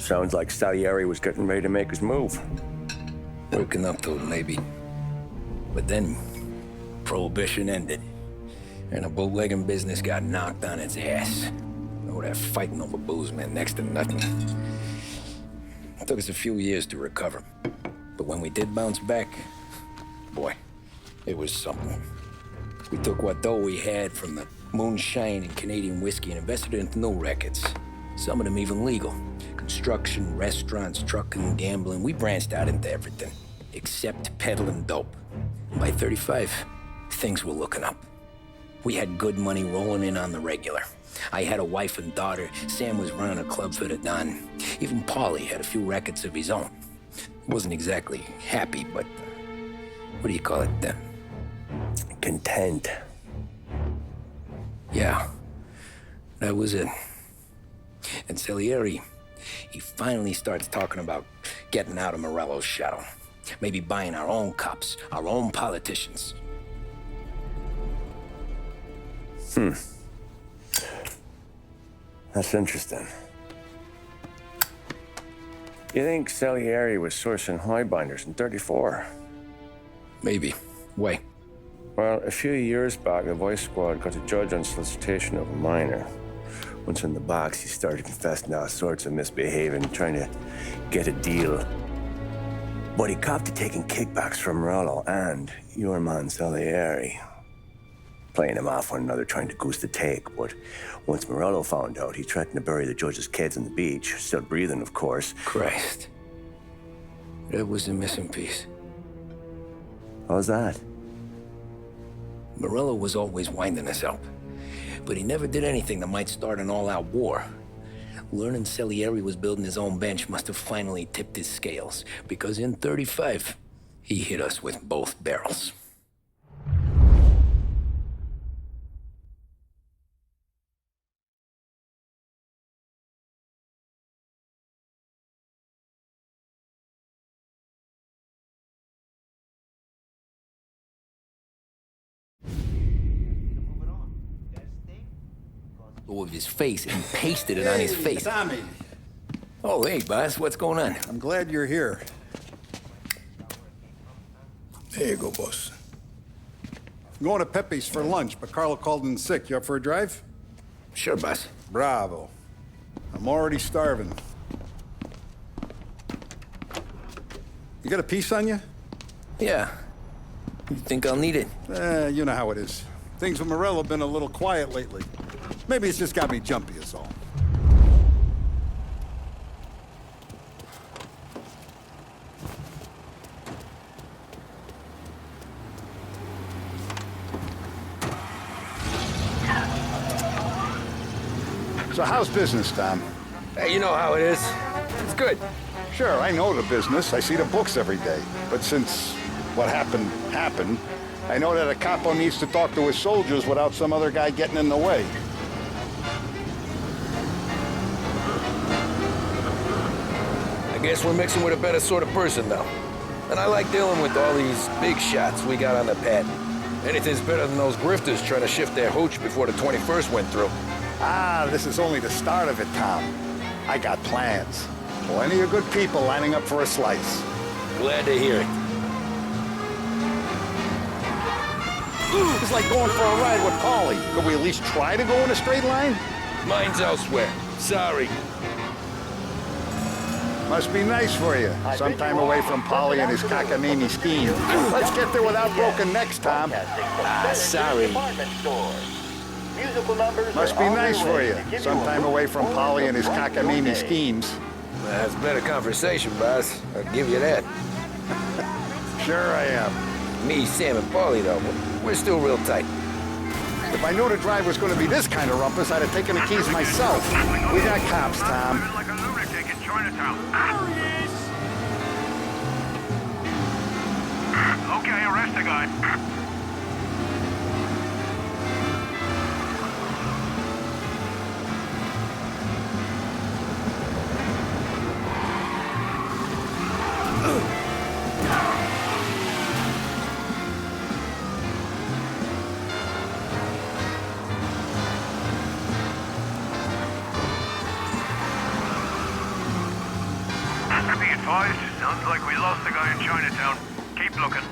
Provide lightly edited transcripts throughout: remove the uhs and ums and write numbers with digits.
Sounds like Salieri was getting ready to make his move. Working up to it, maybe. But then, Prohibition ended, and the bootlegging business got knocked on its ass. Oh, that fighting over booze meant next to nothing. It took us a few years to recover. But when we did bounce back, boy, it was something. We took what dough we had from the moonshine and Canadian whiskey and invested it into new rackets. Some of them even legal. Construction, restaurants, trucking, gambling. We branched out into everything, except peddling dope. By 35, things were looking up. We had good money rolling in on the regular. I had a wife and daughter. Sam was running a club for the Don. Even Paulie had a few rackets of his own. Wasn't exactly happy, but what do you call it then? Content. Yeah, that was it. And Salieri, he finally starts talking about getting out of Morello's shadow. Maybe buying our own cops, our own politicians. That's interesting. You think Salieri was sourcing highbinders in 34? Maybe. Why? Well, a few years back, the Vice Squad got a judge on solicitation of a minor. Once in the box, he started confessing all sorts of misbehaving, trying to get a deal. But he copped to taking kickbacks from Morello and your man Salieri. Playing him off one another, trying to goose the take. But once Morello found out, he threatened to bury the judge's kids on the beach. Still breathing, of course. Christ. That was the missing piece. How's that? Morello was always winding us up, but he never did anything that might start an all-out war. Learning Salieri was building his own bench must have finally tipped his scales, because in 35, he hit us with both barrels. Of his face and pasted it on his face. Tommy. Oh, hey, boss, what's going on? I'm glad you're here. There you go, boss. I'm going to Pepe's for lunch, but Carlo called in sick. You up for a drive? Sure, boss. Bravo. I'm already starving. You got a piece on you? Yeah. You think I'll need it? You know how it is. Things with Morello have been a little quiet lately. Maybe it's just got me jumpy, is all. So how's business, Tom? Hey, you know how it is. It's good. Sure, I know the business. I see the books every day. But since what happened, I know that a capo needs to talk to his soldiers without some other guy getting in the way. I guess we're mixing with a better sort of person now. And I like dealing with all these big shots we got on the pad. Anything's better than those grifters trying to shift their hooch before the 21st went through. Ah, this is only the start of it, Tom. I got plans. Plenty of good people lining up for a slice. Glad to hear it. It's like going for a ride with Paulie. Could we at least try to go in a straight line? Mine's elsewhere. Sorry. Must be nice for you. Some time away from Paulie and his cockamamie scheme. Let's get there without broken necks, Tom. Sorry. Must be nice for you. Some time away from Paulie and his cockamamie schemes. That's better conversation, boss. I'll give you that. Sure I am. Me, Sam, and Paulie, though, we're still real tight. If I knew the drive was going to be this kind of rumpus, I'd have taken the keys myself. We got cops, Tom. Like a lunatic in Chinatown. There he is! Okay, arrest the guy. Chinatown. Keep looking.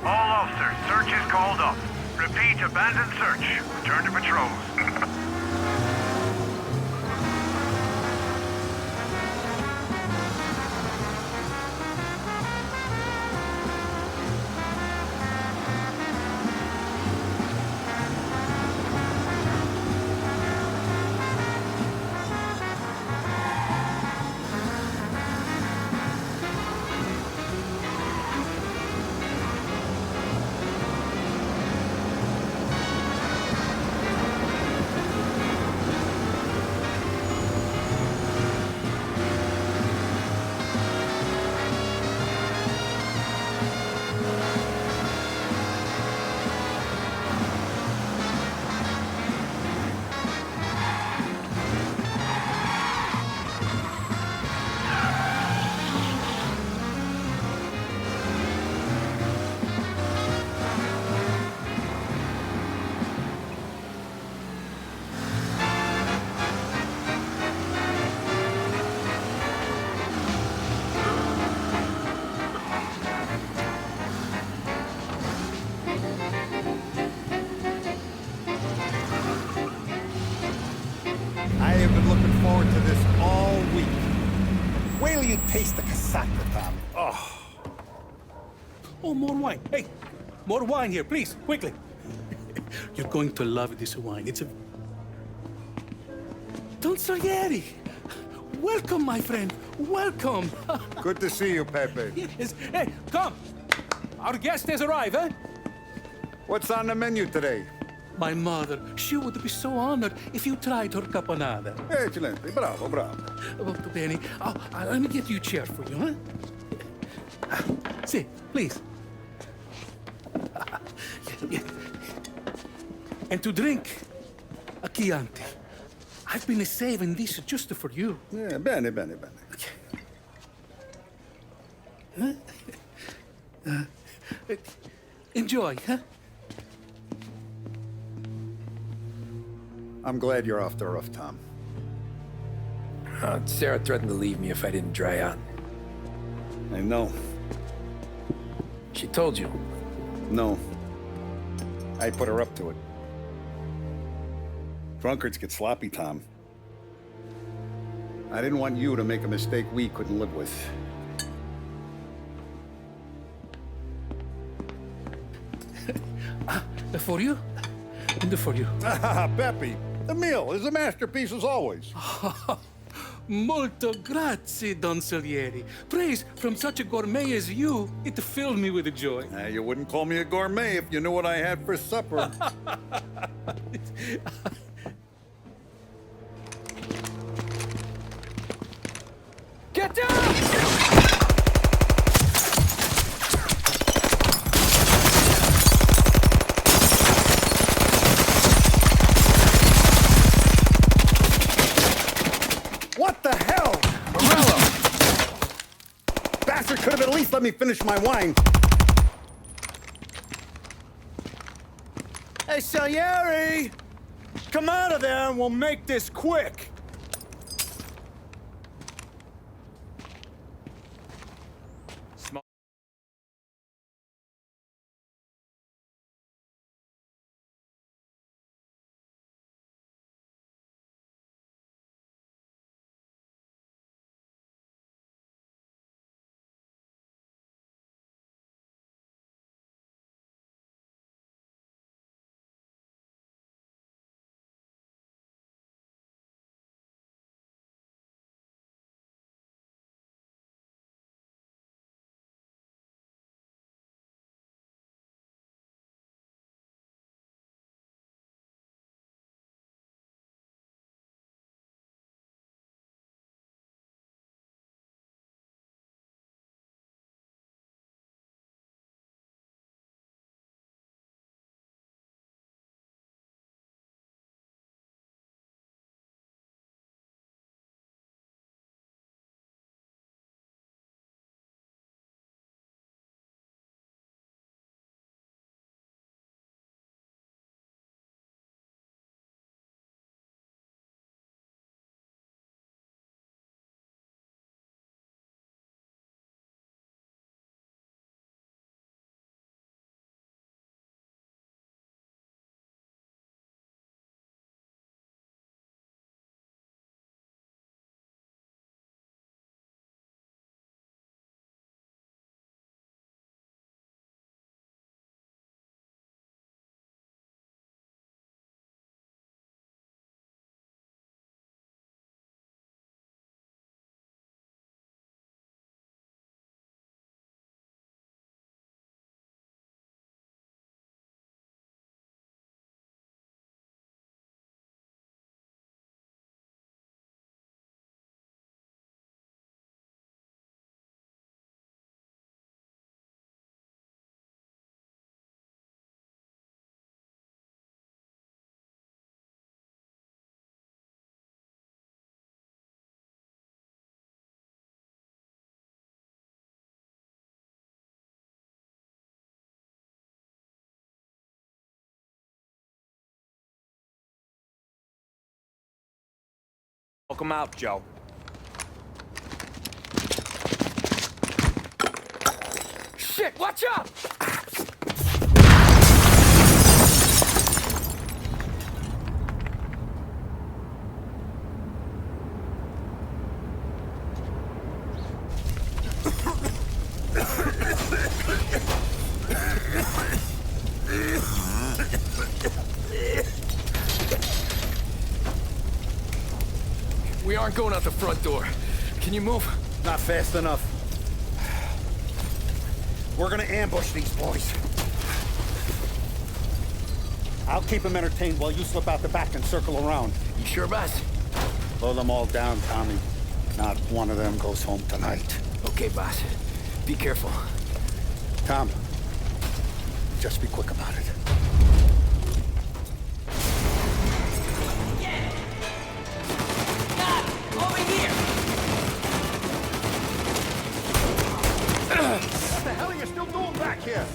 All officers, search is called off. Repeat, abandoned search. Return to patrols. I have been looking forward to this all week. Wait till you taste the casaca, Tom. Oh. Oh, more wine. Hey, more wine here, please, quickly. You're going to love this wine. It's a... Don Salieri! Welcome, my friend. Welcome. Good to see you, Pepe. Yes. Hey, come. Our guest has arrived, eh? What's on the menu today? My mother, she would be so honored if you tried her caponata. Excelente, bravo, bravo. Molto bene. Oh, let me get you a chair for you, huh? See, please. Yeah. And to drink, a Chianti. I've been saving this just for you. Yeah, bene, bene, bene. Enjoy, huh? I'm glad you're off the roof, Tom. Sarah threatened to leave me if I didn't dry out. I know. She told you. No. I put her up to it. Drunkards get sloppy, Tom. I didn't want you to make a mistake we couldn't live with. For you? And for you. Pepe, the meal is a masterpiece as always. Molto grazie, Don Salieri. Praise from such a gourmet as you, it filled me with joy. You wouldn't call me a gourmet if you knew what I had for supper. Get down! What the hell? Morello! Bastard could have at least let me finish my wine. Hey, Salieri! Come out of there and we'll make this quick. Smoke 'em out, Joe. Shit, watch out! We aren't going out the front door. Can you move? Not fast enough. We're gonna ambush these boys. I'll keep them entertained while you slip out the back and circle around. You sure, boss? Blow them all down, Tommy. Not one of them goes home tonight. Okay, boss. Be careful. Tom, just be quick about it. What the hell are you still doing back here?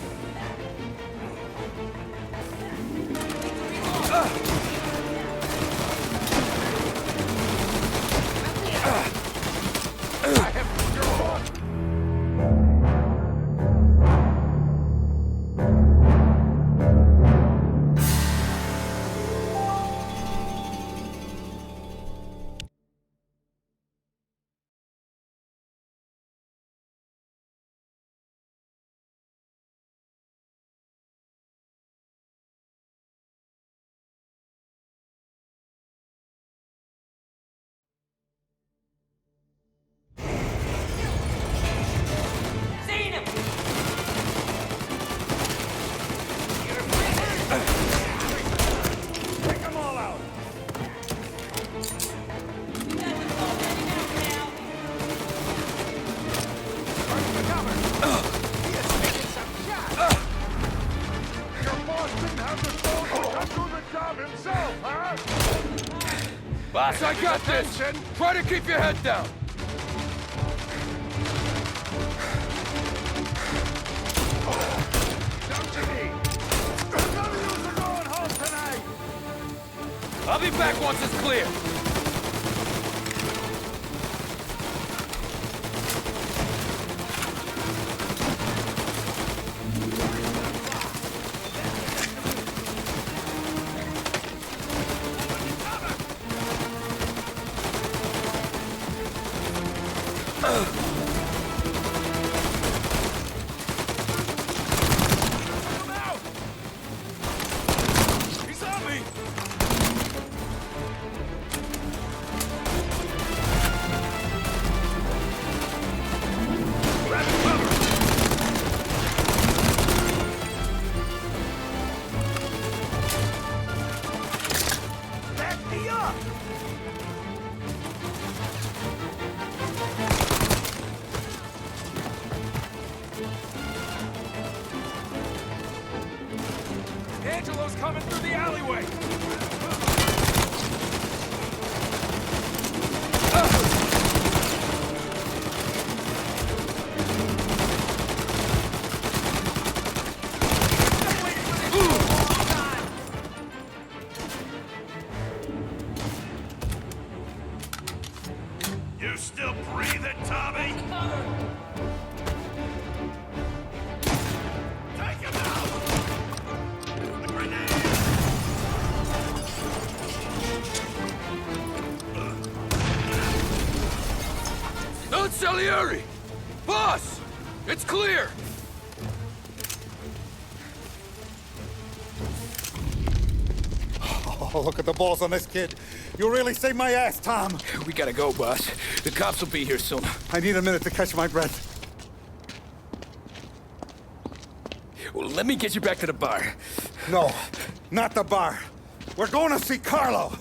Take them all out! Your boss didn't have the soul to come do the job himself, huh? Boss, I got this! Try to keep your head down! Down to me. None of you are going home tonight. I'll be back once it's clear. He's on me. Back me up. Angelo's coming through the alleyway! You still breathing, Tommy? Take him out! A grenade! Non Salieri! Boss! It's clear! Oh, look at the balls on this kid. You really saved my ass, Tom. We gotta go, boss. The cops will be here soon. I need a minute to catch my breath. Well, let me get you back to the bar. No, not the bar. We're going to see Carlo.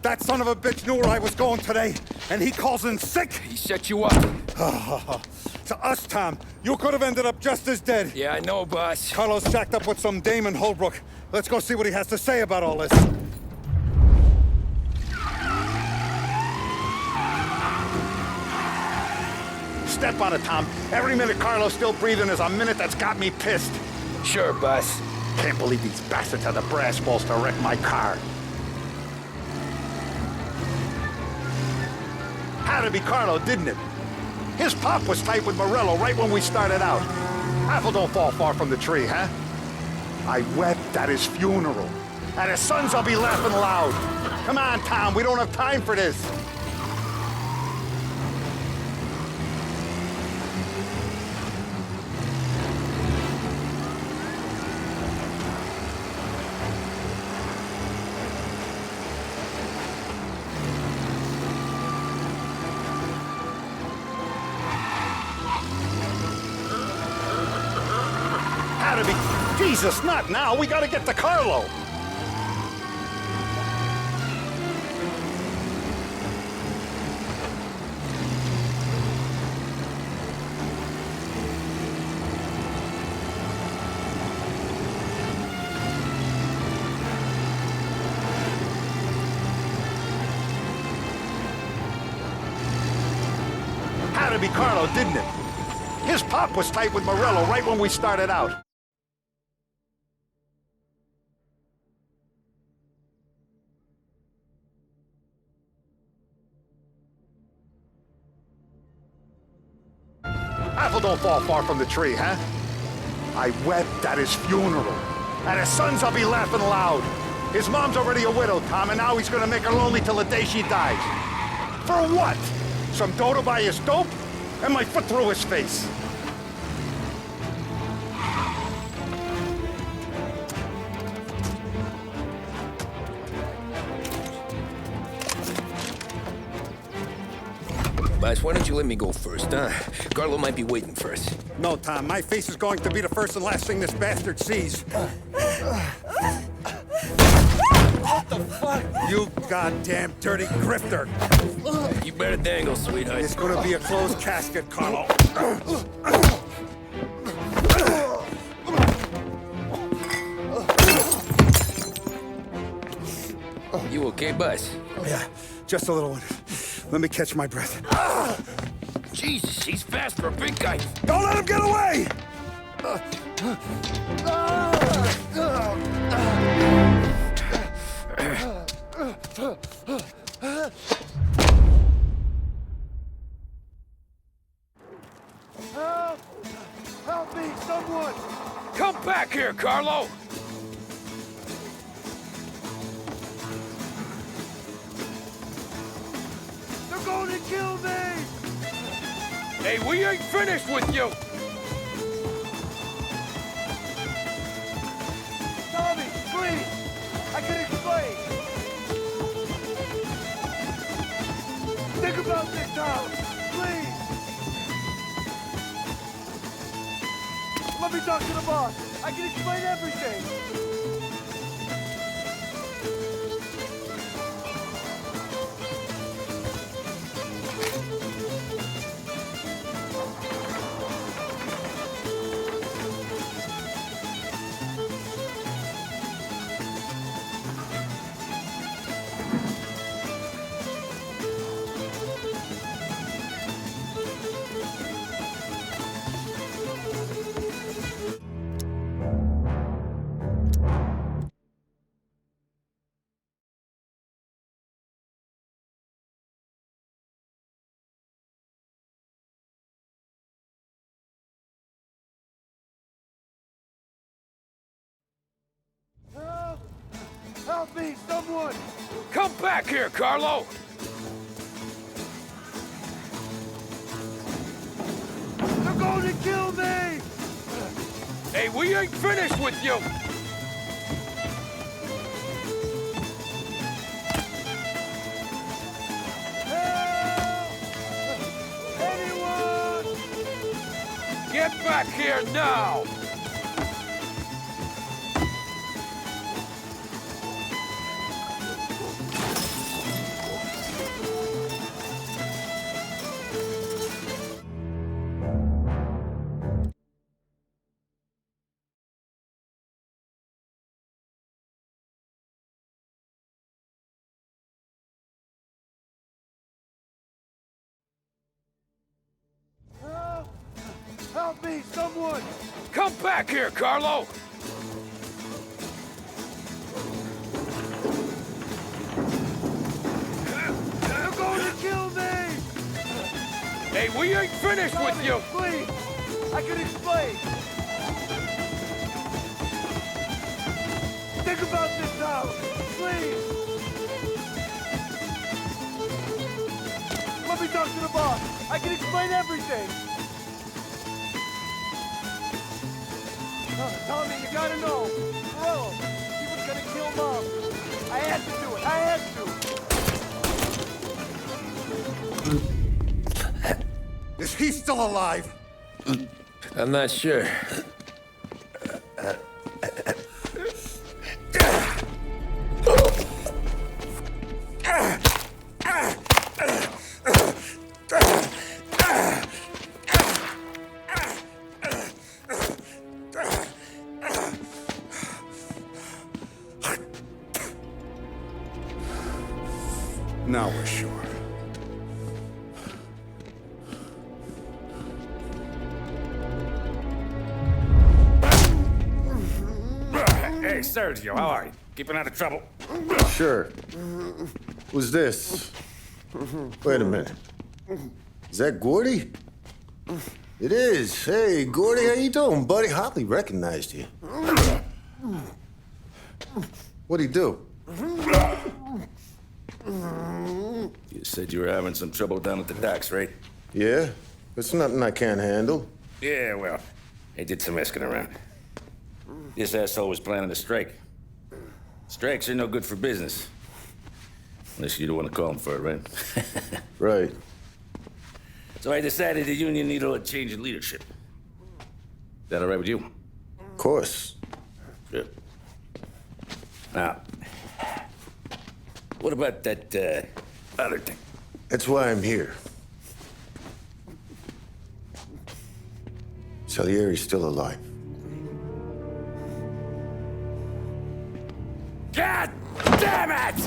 That son of a bitch knew where I was going today, and he calls in sick. He set you up. To us, Tom, you could have ended up just as dead. Yeah, I know, boss. Carlo's jacked up with some dame in Holbrook. Let's go see what he has to say about all this. Step on it, Tom. Every minute Carlo's still breathing is a minute that's got me pissed. Sure, boss. Can't believe these bastards had the brass balls to wreck my car. Had to be Carlo, didn't it? His pop was tight with Morello right when we started out. Apple don't fall far from the tree, huh? I wept at his funeral. At his sons, I'll be laughing loud. Come on, Tom, we don't have time for this. Had to be... Jesus, not now. We gotta get to Carlo. Had to be Carlo, didn't it? His pop was tight with Morello right when we started out. Apple don't fall far from the tree, huh? I wept at his funeral. At his sons, I'll be laughing loud. His mom's already a widow, Tom, and now he's gonna make her lonely till the day she dies. For what? Some dough to buy his dope? And my foot through his face. Boss, why don't you let me go first, huh? Carlo might be waiting for us. No, Tom, my face is going to be the first and last thing this bastard sees. What the fuck? You goddamn dirty grifter. You better dangle, sweetheart. It's gonna be a closed casket, Carlo. You okay, boss? Yeah, just a little one. Let me catch my breath. Jesus, he's fast for a big guy. Don't let him get away! Help! Help me, someone! Come back here, Carlo! They're going to kill me! Hey, we ain't finished with you! Tommy, please! I can explain! Think about this, Tom! Please! Let me talk to the boss! I can explain everything! Help! Help me, someone! Come back here, Carlo! They're going to kill me! Hey, we ain't finished with you! Help! Anyone! Get back here now! Help! Help me, someone! Come back here, Carlo! They're going to kill me! Hey, we ain't finished with you! Please! I can explain! Think about this now! Please! Let me talk to the boss! I can explain everything! Tommy, you gotta know! Morello, he was gonna kill Mom! I had to do it! I had to! Is he still alive? I'm not sure. Now we're sure. Hey, Sergio, how are you? Keeping out of trouble? Sure. Who's this? Wait a minute. Is that Gordy? It is. Hey, Gordy, how you doing, buddy? Hardly recognized you. What'd he do? You said you were having some trouble down at the docks, right? Yeah? It's nothing I can't handle. Yeah, well, I did some asking around. This asshole was planning a strike. Strikes are no good for business. Unless you don't want to call him for it, right? Right. So I decided the union needed a change in leadership. That all right with you? Of course. Good. Now, what about that, other thing? That's why I'm here. Salieri's still alive. God damn it!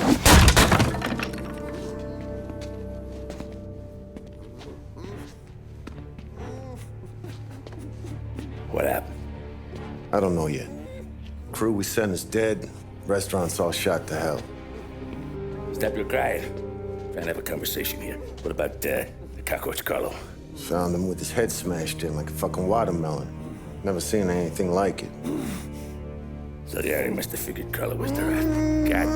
What happened? I don't know yet. Crew we sent is dead. Restaurant's all shot to hell. Stop your crying. Trying to have a conversation here. What about, the cockroach Carlo? Found him with his head smashed in like a fucking watermelon. Never seen anything like it. So the Ari must have figured Carlo was the rat. God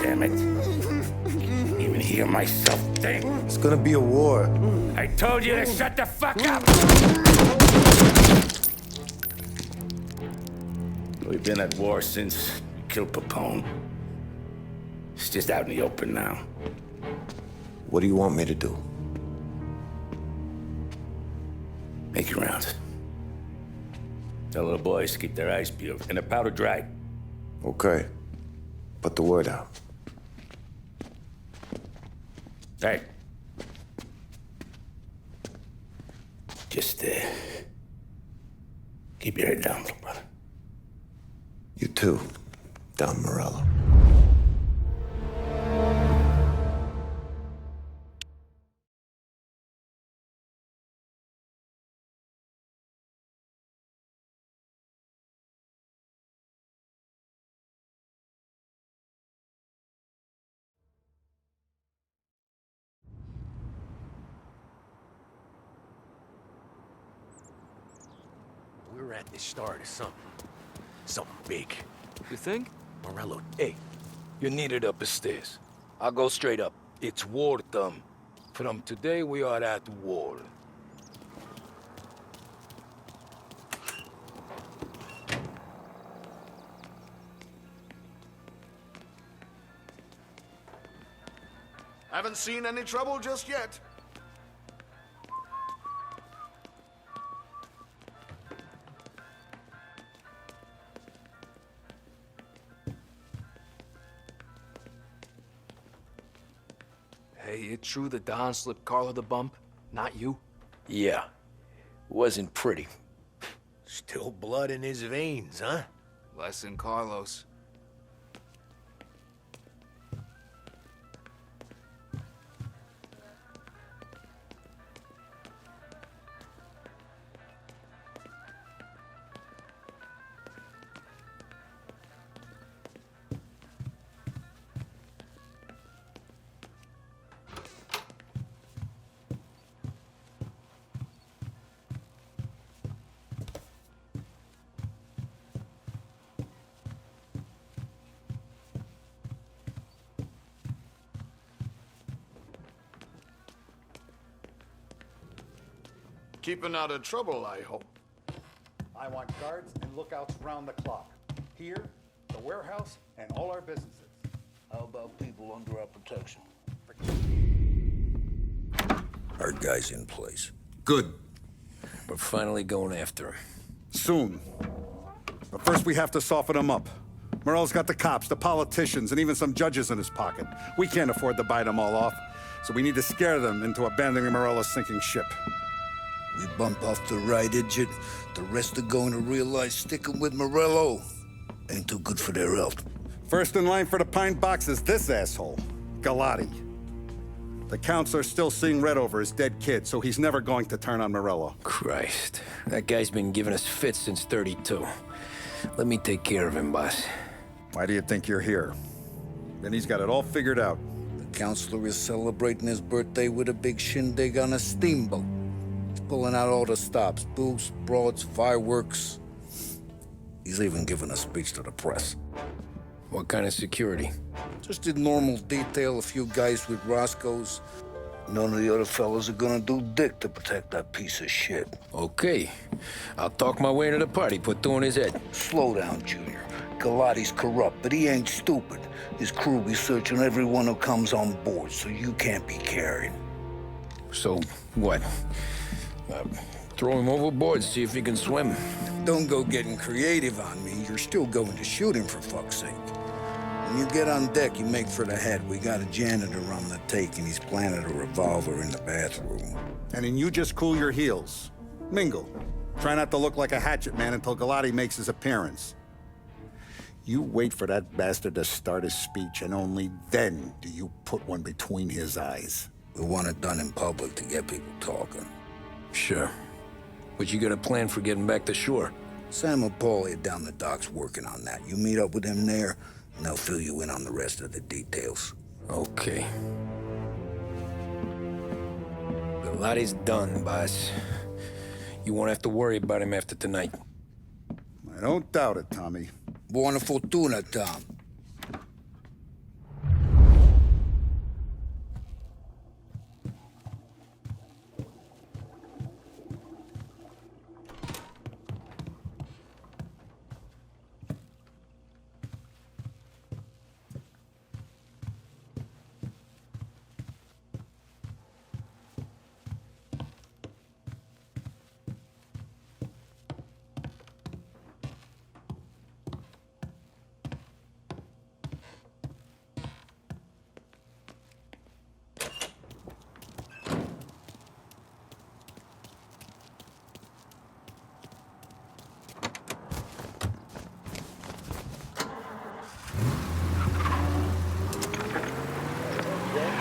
damn it. Can't even hear myself think. It's gonna be a war. I told you to shut the fuck up! We've been at war since we killed Papone. It's just out in the open now. What do you want me to do? Make your rounds. Tell little boys to keep their eyes peeled and their powder dry. Okay. Put the word out. Hey. Just, keep your head down, little brother. You too, Don Morello. We're at the start of something. Something big. You think? Morello, Hey, you're needed up the stairs. I'll go straight up. It's war time. From today, we are at war. Haven't seen any trouble just yet. Hey, it true the Don slipped Carlo the bump? Not you? Yeah. Wasn't pretty. Still blood in his veins, huh? Less than Carlos. Keeping out of trouble, I hope. I want guards and lookouts round the clock. Here, the warehouse, and all our businesses. How about people under our protection? Our guy's in place. Good. We're finally going after him. Soon. But first we have to soften him up. Morello's got the cops, the politicians, and even some judges in his pocket. We can't afford to bite them all off, so we need to scare them into abandoning Morello's sinking ship. We bump off the right idiot, the rest are going to realize sticking with Morello ain't too good for their health. First in line for the pine box is this asshole, Galati. The counselor's still seeing red over his dead kid, so he's never going to turn on Morello. Christ. That guy's been giving us fits since 32. Let me take care of him, boss. Why do you think you're here? Then he's got it all figured out. The counselor is celebrating his birthday with a big shindig on a steamboat. He's pulling out all the stops, booze, broads, fireworks. He's even giving a speech to the press. What kind of security? Just in normal detail, a few guys with Roscoe's. None of the other fellas are gonna do dick to protect that piece of shit. Okay. I'll talk my way to the party, put two in his head. Slow down, Junior. Galati's corrupt, but he ain't stupid. His crew be searching everyone who comes on board, so you can't be carried. So, what? Throw him overboard, see if he can swim. Don't go getting creative on me. You're still going to shoot him, for fuck's sake. When you get on deck, you make for the head. We got a janitor on the take, and he's planted a revolver in the bathroom. And then you just cool your heels. Mingle. Try not to look like a hatchet man until Galati makes his appearance. You wait for that bastard to start his speech, and only then do you put one between his eyes. We want it done in public to get people talking. Sure. But you got a plan for getting back to shore? Sam and Paulie are down the docks working on that. You meet up with them there, and they'll fill you in on the rest of the details. Okay. Galati's done, boss. You won't have to worry about him after tonight. I don't doubt it, Tommy. Buona fortuna, Tom.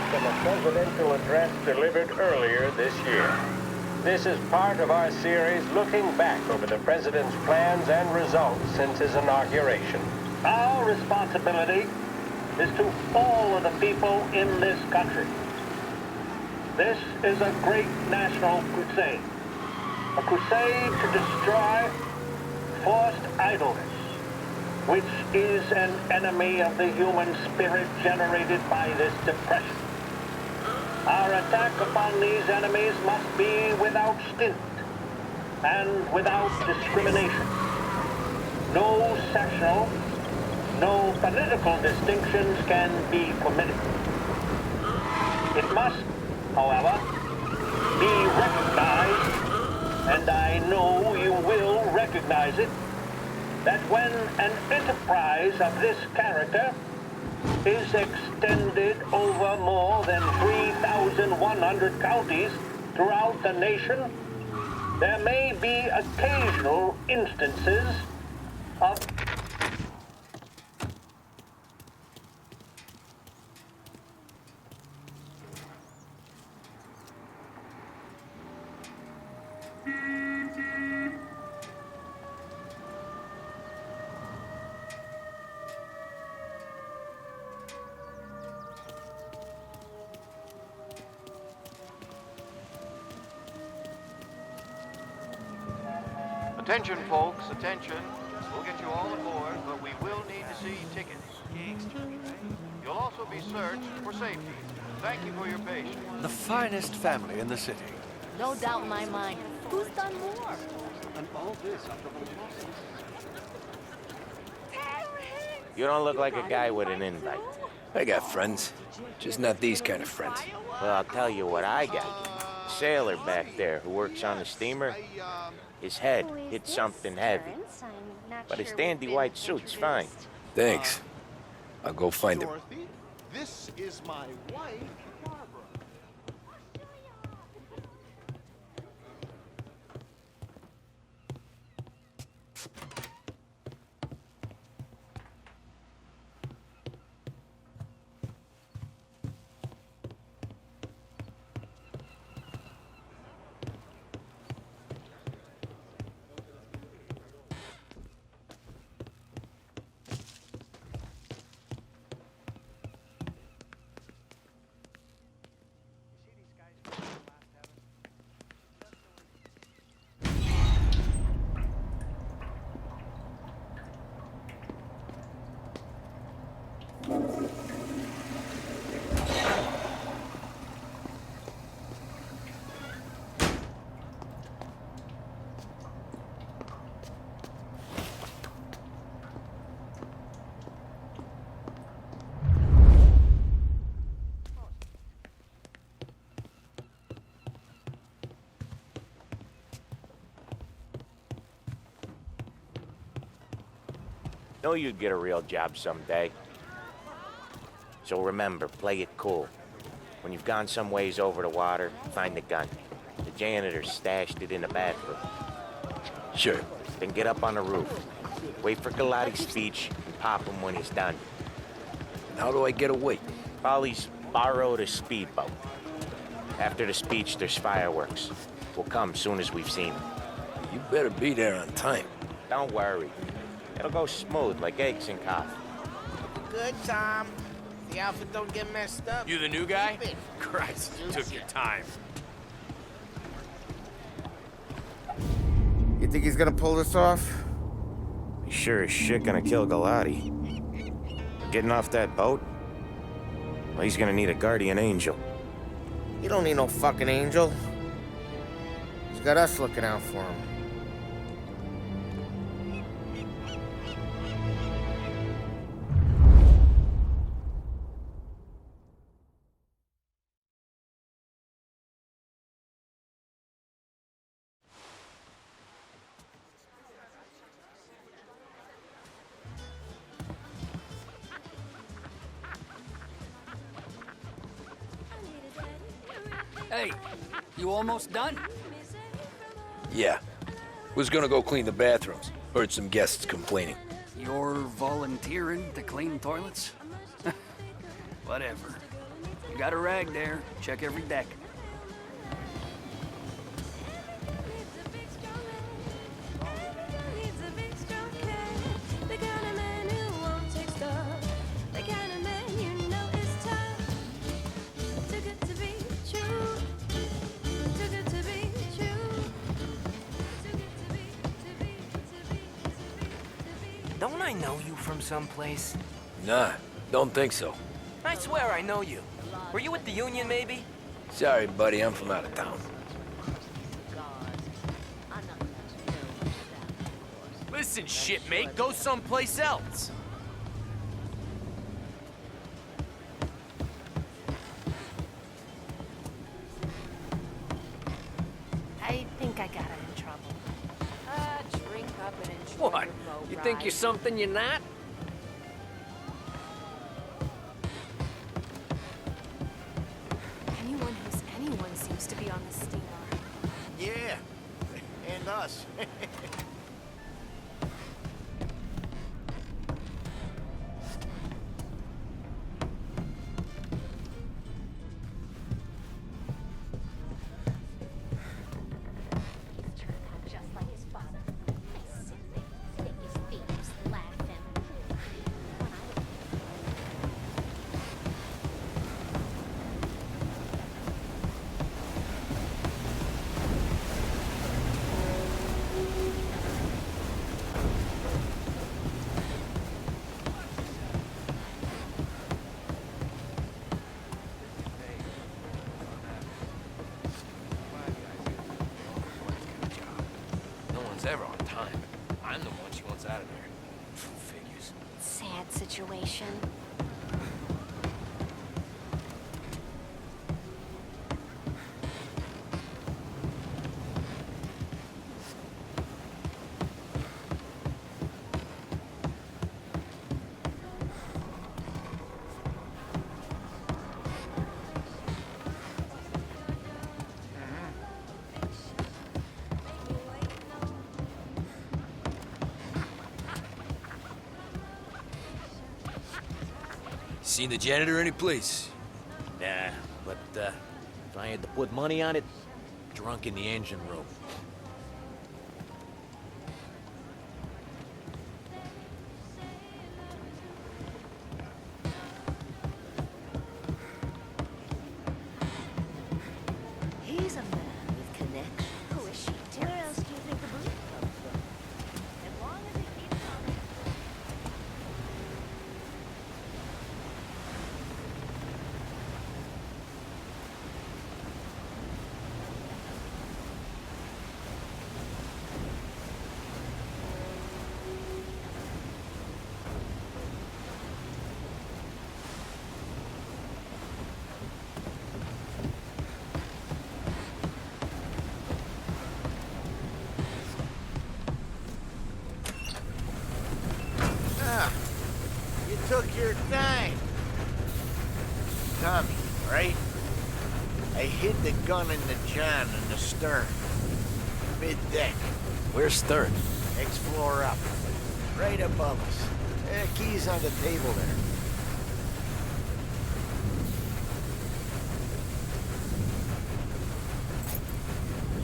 From a presidential address delivered earlier this year. This is part of our series looking back over the president's plans and results since his inauguration. Our responsibility is to all of the people in this country. This is a great national crusade. A crusade to destroy forced idleness, which is an enemy of the human spirit generated by this depression. Our attack upon these enemies must be without stint and without discrimination. No sectional, no political distinctions can be permitted. It must, however, be recognized, and I know you will recognize it, that when an enterprise of this character is extended over more than 3,100 counties throughout the nation, there may be occasional instances of Attention, folks, attention. We'll get you all aboard, but we will need to see tickets. You'll also be searched for safety. Thank you for your patience. The finest family in the city. No doubt in my mind. Who's done more? And all this after the process. You don't look like a guy with an invite. I got friends. Just not these kind of friends. Well, I'll tell you what I got. Sailor back there who works on the steamer. His head hit something heavy. But his dandy white suit's fine. Thanks. I'll go find him. Dorothy, this is my wife, Barbara. Know you'd get a real job someday. So remember, play it cool. When you've gone some ways over the water, find the gun. The janitor stashed it in the bathroom. Sure. Then get up on the roof. Wait for Galati's speech and pop him when he's done. And how do I get away? Polly's borrowed a speedboat. After the speech, there's fireworks. We'll come soon as we've seen him. You better be there on time. Don't worry. It'll go smooth like eggs and coffee. Good, Tom. The outfit don't get messed up. You the new guy? Christ, you took your time. You think he's gonna pull this off? He's sure as shit gonna kill Galati. Getting off that boat? Well, he's gonna need a guardian angel. You don't need no fucking angel. He's got us looking out for him. Hey, you almost done? Yeah. Was gonna go clean the bathrooms. Heard some guests complaining. You're volunteering to clean toilets? Whatever. You got a rag there. Check every deck. Don't I know you from someplace? Nah, don't think so. I swear I know you. Were you with the Union, maybe? Sorry, buddy, I'm from out of town. Listen, shipmate, go someplace else. I think I got it in trouble. Drink up and enjoy What? your boat You ride. think you're something you're not? Anyone who's anyone seems to be on the steamer. Yeah, and us. Just like his father. I sit there, stick his feet, just laughing. one's ever on time. I'm the one she wants out of there. Figures. Sad situation. Seen the janitor any place? Nah, but if I had to put money on it, drunk in the engine room. He's a man with connection. Who is she? Where else do you think the booty comes from? As long as he keeps on. You took your time. Tommy, right? I hid the gun in the john in the stern. Mid-deck. Where's Stern? Next floor up. Right above us. Keys on the table there.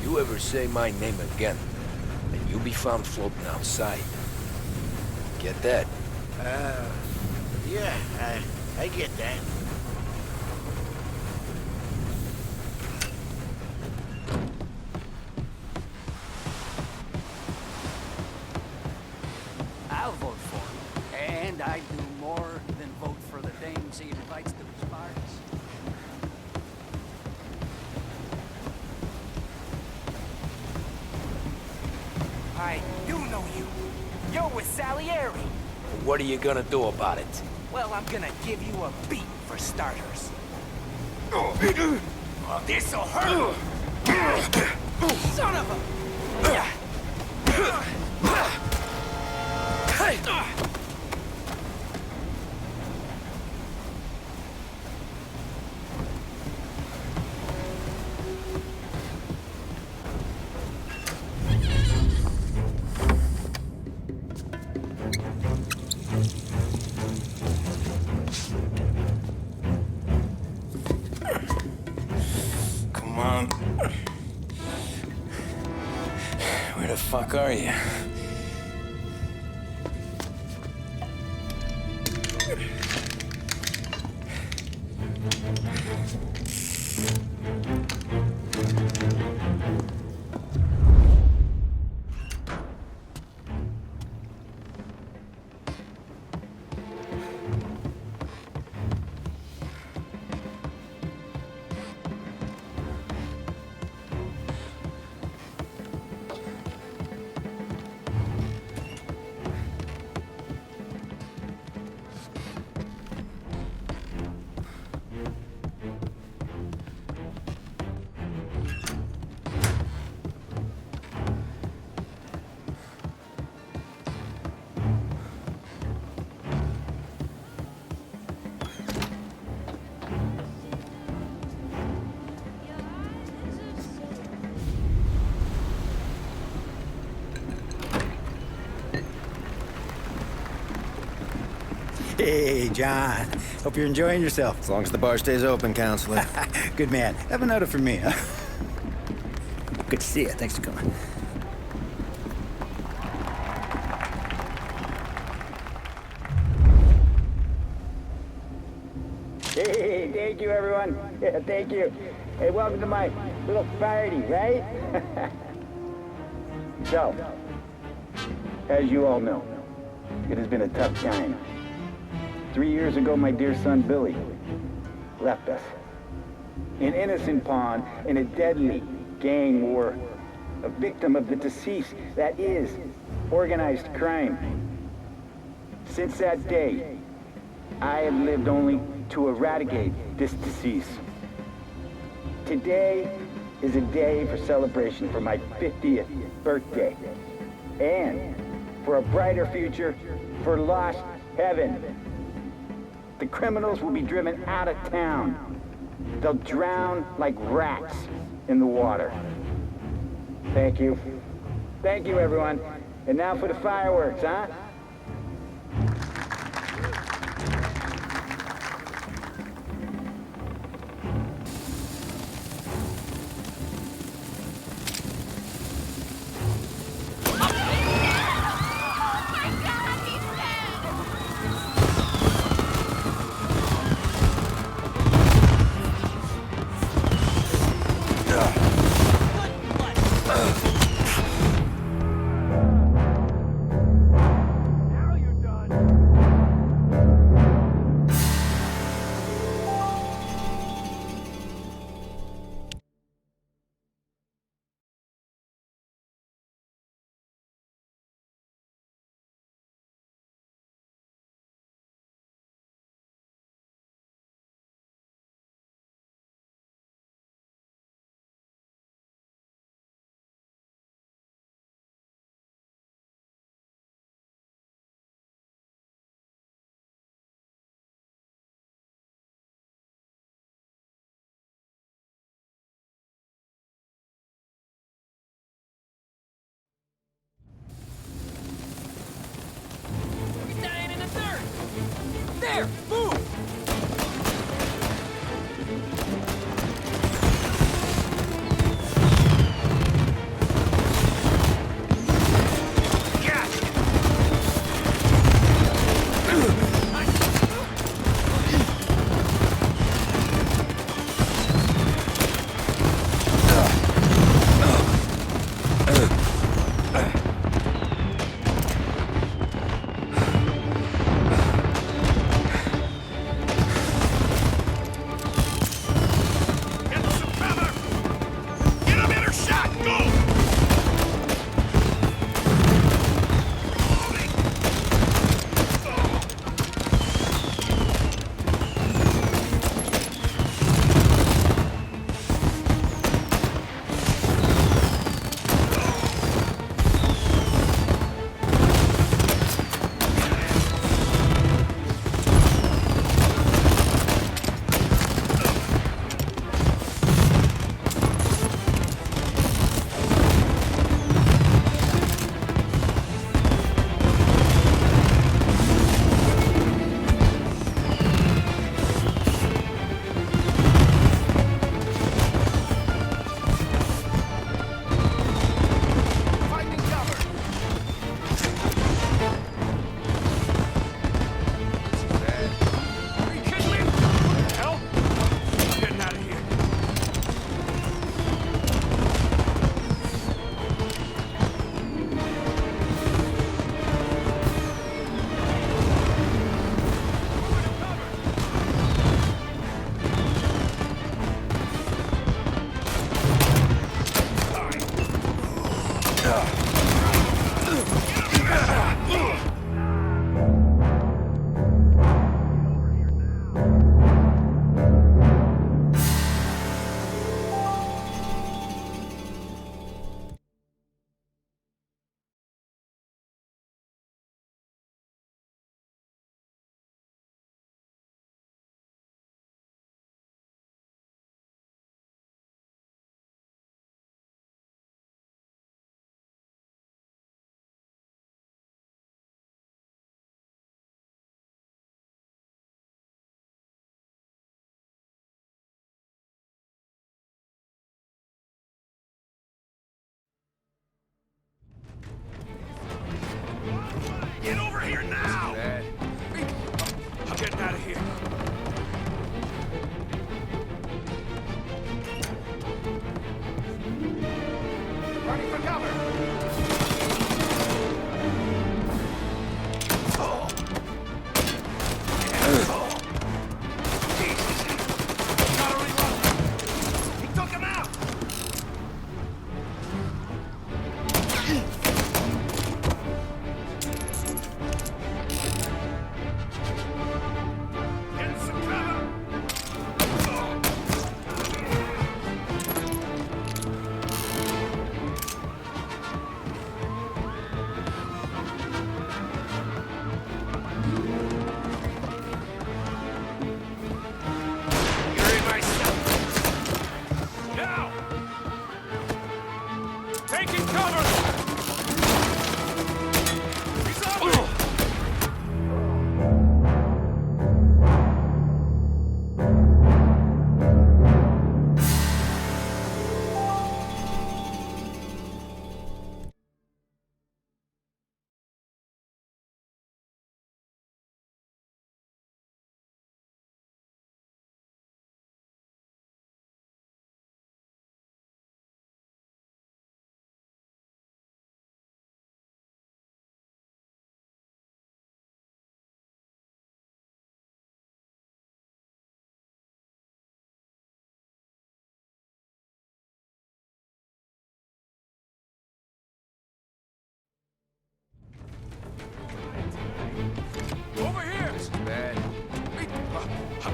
You ever say my name again, and you'll be found floating outside. Get that? Yeah, I get that. I'll vote for him. And I do more than vote for the dames he invites to his parties. I do know you. You're with Salieri. What are you gonna do about it? Well, I'm gonna give you a beat for starters. This'll hurt! Son of a... Hey! Come on. Where the fuck are you? Hey, John. Hope you're enjoying yourself. As long as the bar stays open, counselor. Good man. Have a note from me, huh? Good to see you. Thanks for coming. Hey, thank you, everyone. Yeah, thank you. Hey, welcome to my little party, right? So, as you all know, it has been a tough time. 3 years ago, my dear son, Billy, left us. An innocent pawn in a deadly gang war. a victim of the deceased, that is, organized crime. Since that day, I have lived only to eradicate this disease. Today is a day for celebration for my 50th birthday. And for a brighter future for lost heaven. The criminals will be driven out of town. They'll drown like rats in the water. Thank you. Thank you, everyone. And now for the fireworks, huh? He's dying in the dirt! There! Move!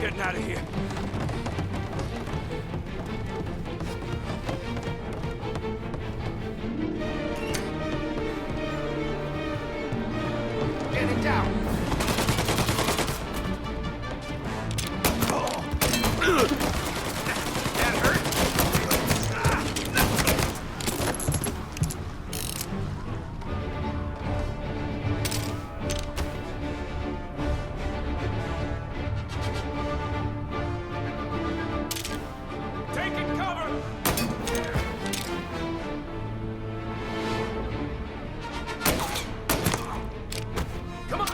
getting out of here. Get it down. That hurt? Taking cover! Come on.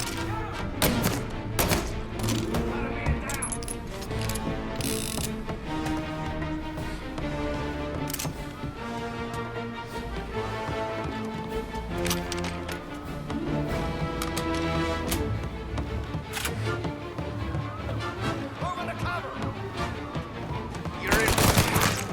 Over the cover. You're in.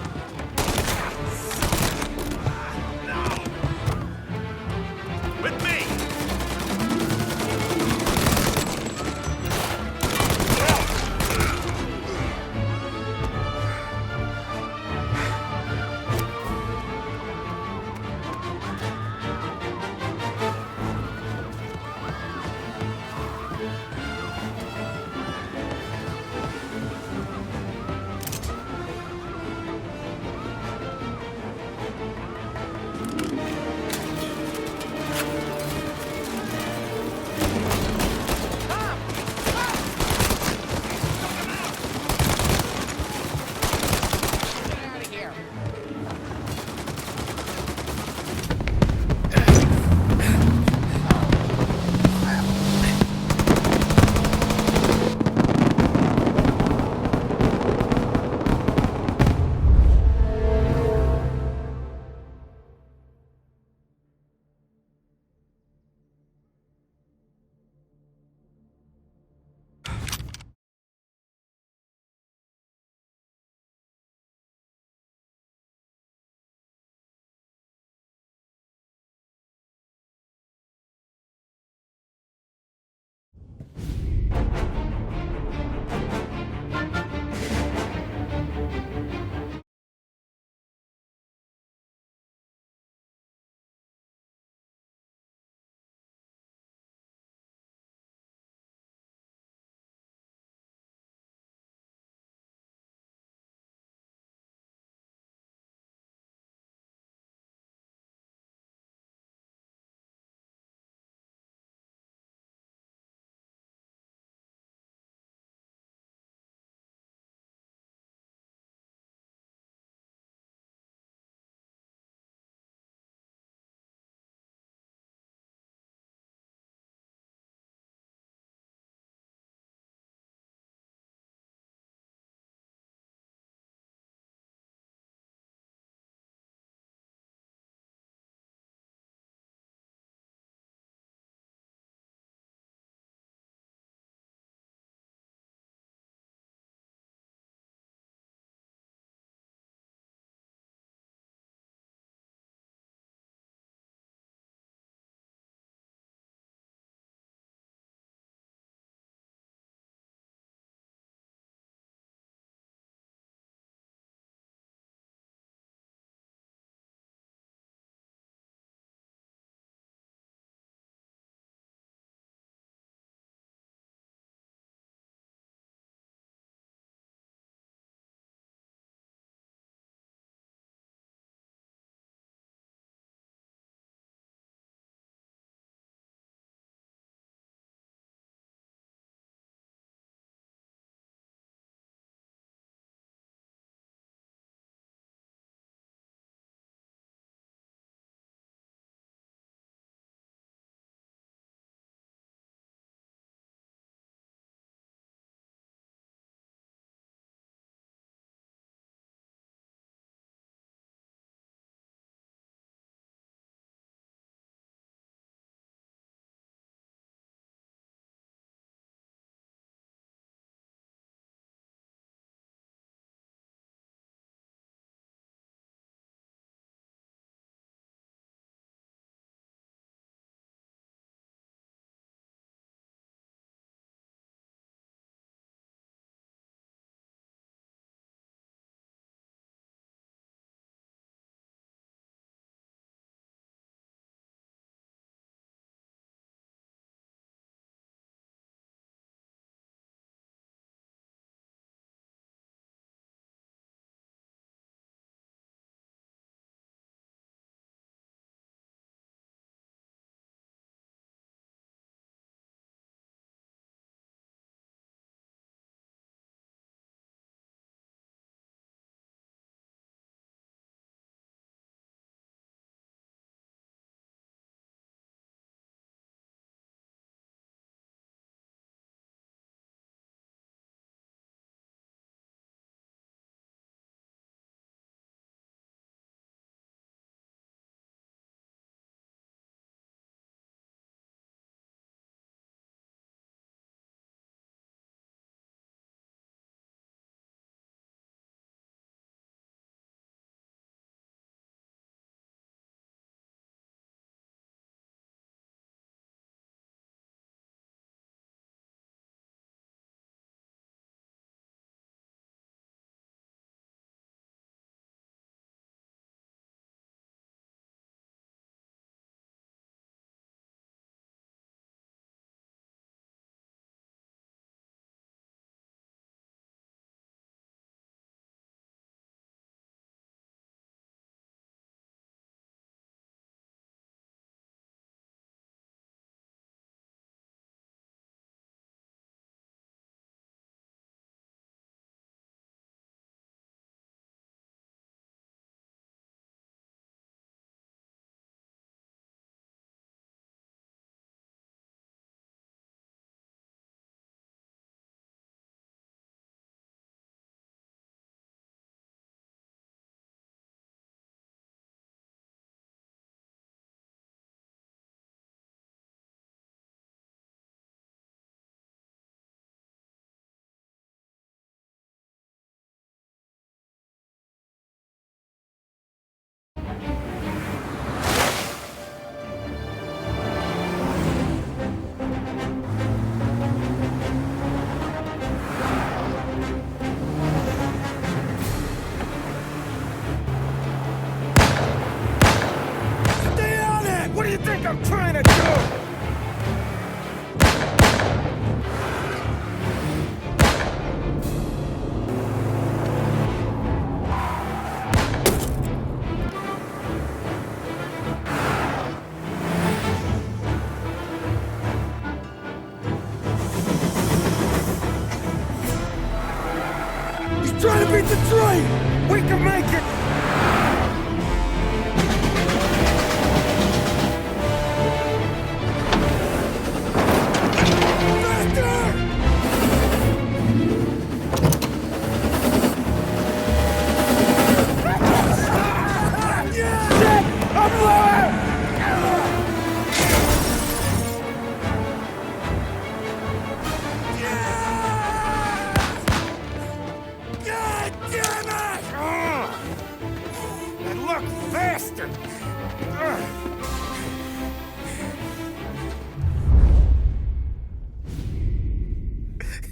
He's trying to beat the train! We can make it!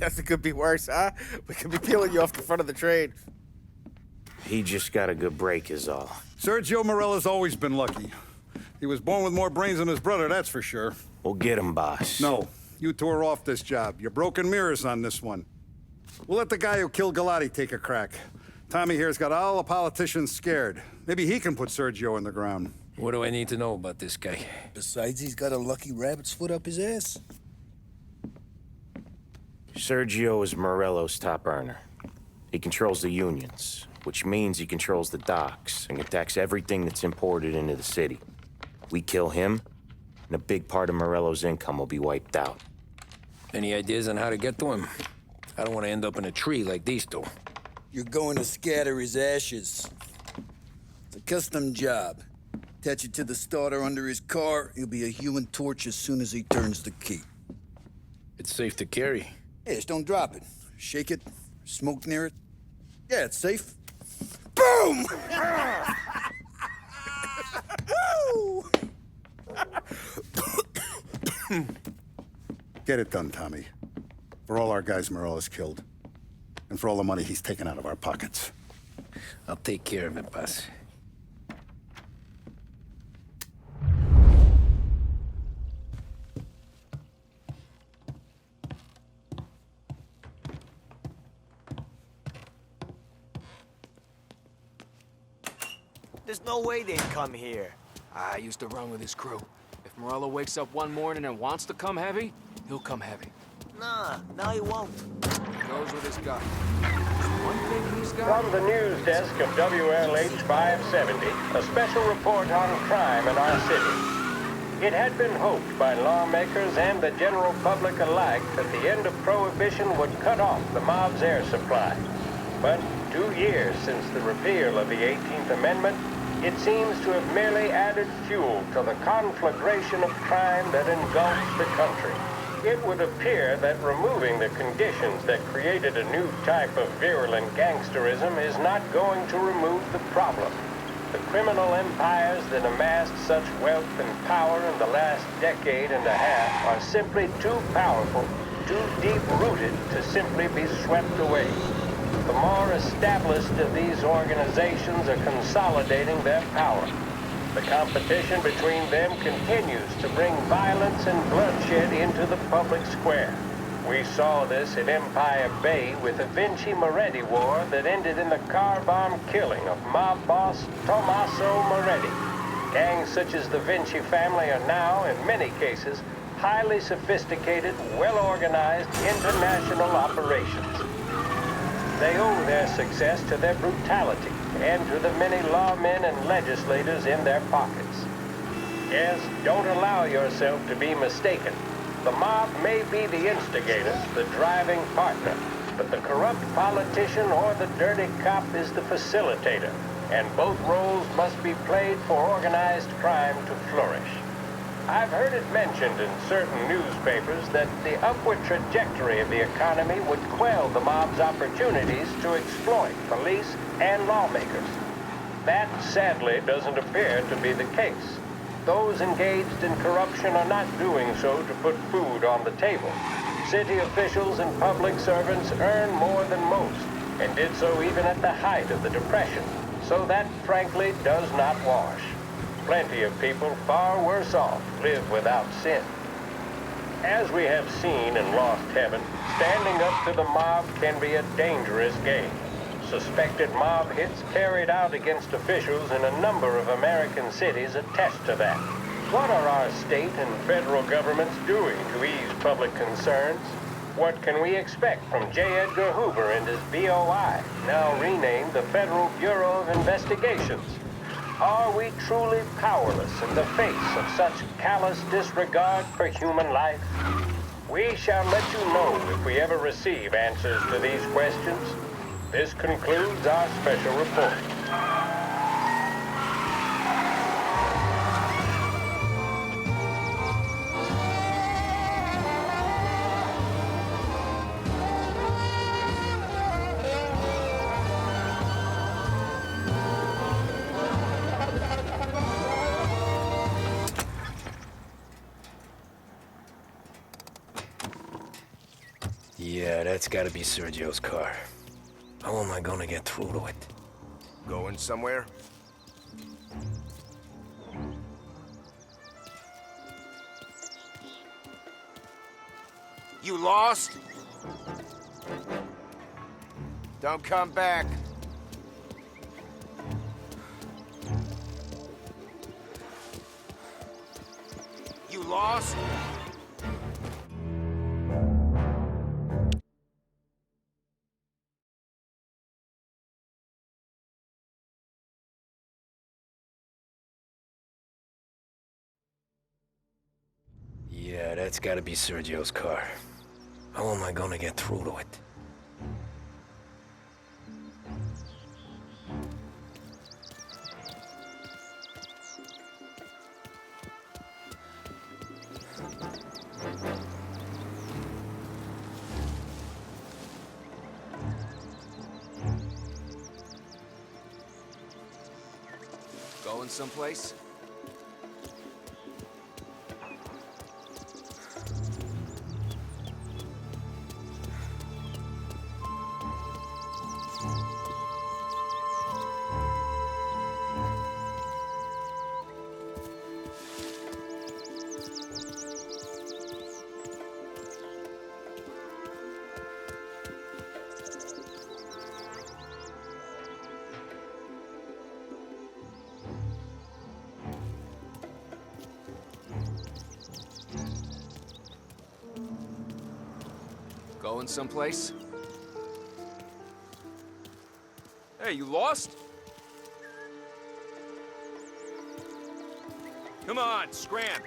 Guess it could be worse, huh? We could be peeling you off the front of the train. He just got a good break is all. Sergio Morella's always been lucky. He was born with more brains than his brother, that's for sure. We'll get him, boss. No, you two are off this job. You're broken mirrors on this one. We'll let the guy who killed Galati take a crack. Tommy here's got all the politicians scared. Maybe he can put Sergio in the ground. What do I need to know about this guy? Besides, he's got a lucky rabbit's foot up his ass. Sergio is Morello's top earner. He controls the unions, which means he controls the docks and attacks everything that's imported into the city. We kill him, and a big part of Morello's income will be wiped out. Any ideas on how to get to him? I don't want to end up in a tree like these two. You're going to scatter his ashes. It's a custom job. Attach it to the starter under his car. He'll be a human torch as soon as he turns the key. It's safe to carry. Yeah, just don't drop it. Shake it, smoke near it. Yeah, it's safe. Boom! Get it done, Tommy. For all our guys Morella's killed. And for all the money he's taken out of our pockets. I'll take care of it, boss. There's no way they'd come here. I used to run with his crew. If Morello wakes up one morning and wants to come heavy, he'll come heavy. Nah, no he won't. He goes with his gut. There's one thing he's got. From the news desk of WLH 570, a special report on crime in our city. It had been hoped by lawmakers and the general public alike that the end of Prohibition would cut off the mob's air supply. But 2 years since the repeal of the 18th Amendment, it seems to have merely added fuel to the conflagration of crime that engulfs the country. It would appear that removing the conditions that created a new type of virulent gangsterism is not going to remove the problem. The criminal empires that amassed such wealth and power in the last decade and a half are simply too powerful, too deep-rooted to simply be swept away. The more established of these organizations are consolidating their power. The competition between them continues to bring violence and bloodshed into the public square. We saw this at Empire Bay with the Vinci Moretti War that ended in the car bomb killing of mob boss Tommaso Moretti. Gangs such as the Vinci family are now, in many cases, highly sophisticated, well-organized international operations. They owe their success to their brutality and to the many lawmen and legislators in their pockets. Yes, don't allow yourself to be mistaken. The mob may be the instigator, the driving partner, but the corrupt politician or the dirty cop is the facilitator, and both roles must be played for organized crime to flourish. I've heard it mentioned in certain newspapers that the upward trajectory of the economy would quell the mob's opportunities to exploit police and lawmakers. That, sadly, doesn't appear to be the case. Those engaged in corruption are not doing so to put food on the table. City officials and public servants earn more than most, and did so even at the height of the Depression. So that, frankly, does not wash. Plenty of people far worse off live without sin. As we have seen in Lost Heaven, standing up to the mob can be a dangerous game. Suspected mob hits carried out against officials in a number of American cities attest to that. What are our state and federal governments doing to ease public concerns? What can we expect from J. Edgar Hoover and his BOI, now renamed the Federal Bureau of Investigations? Are we truly powerless in the face of such callous disregard for human life? We shall let you know if we ever receive answers to these questions. This concludes our special report. Yeah, that's gotta be Sergio's car. How am I gonna get through to it? Going somewhere? You lost? Don't come back. You lost? Yeah, that's gotta be Sergio's car. How am I gonna get through to it? Going someplace? Going someplace? Hey, you lost? Come on, scram!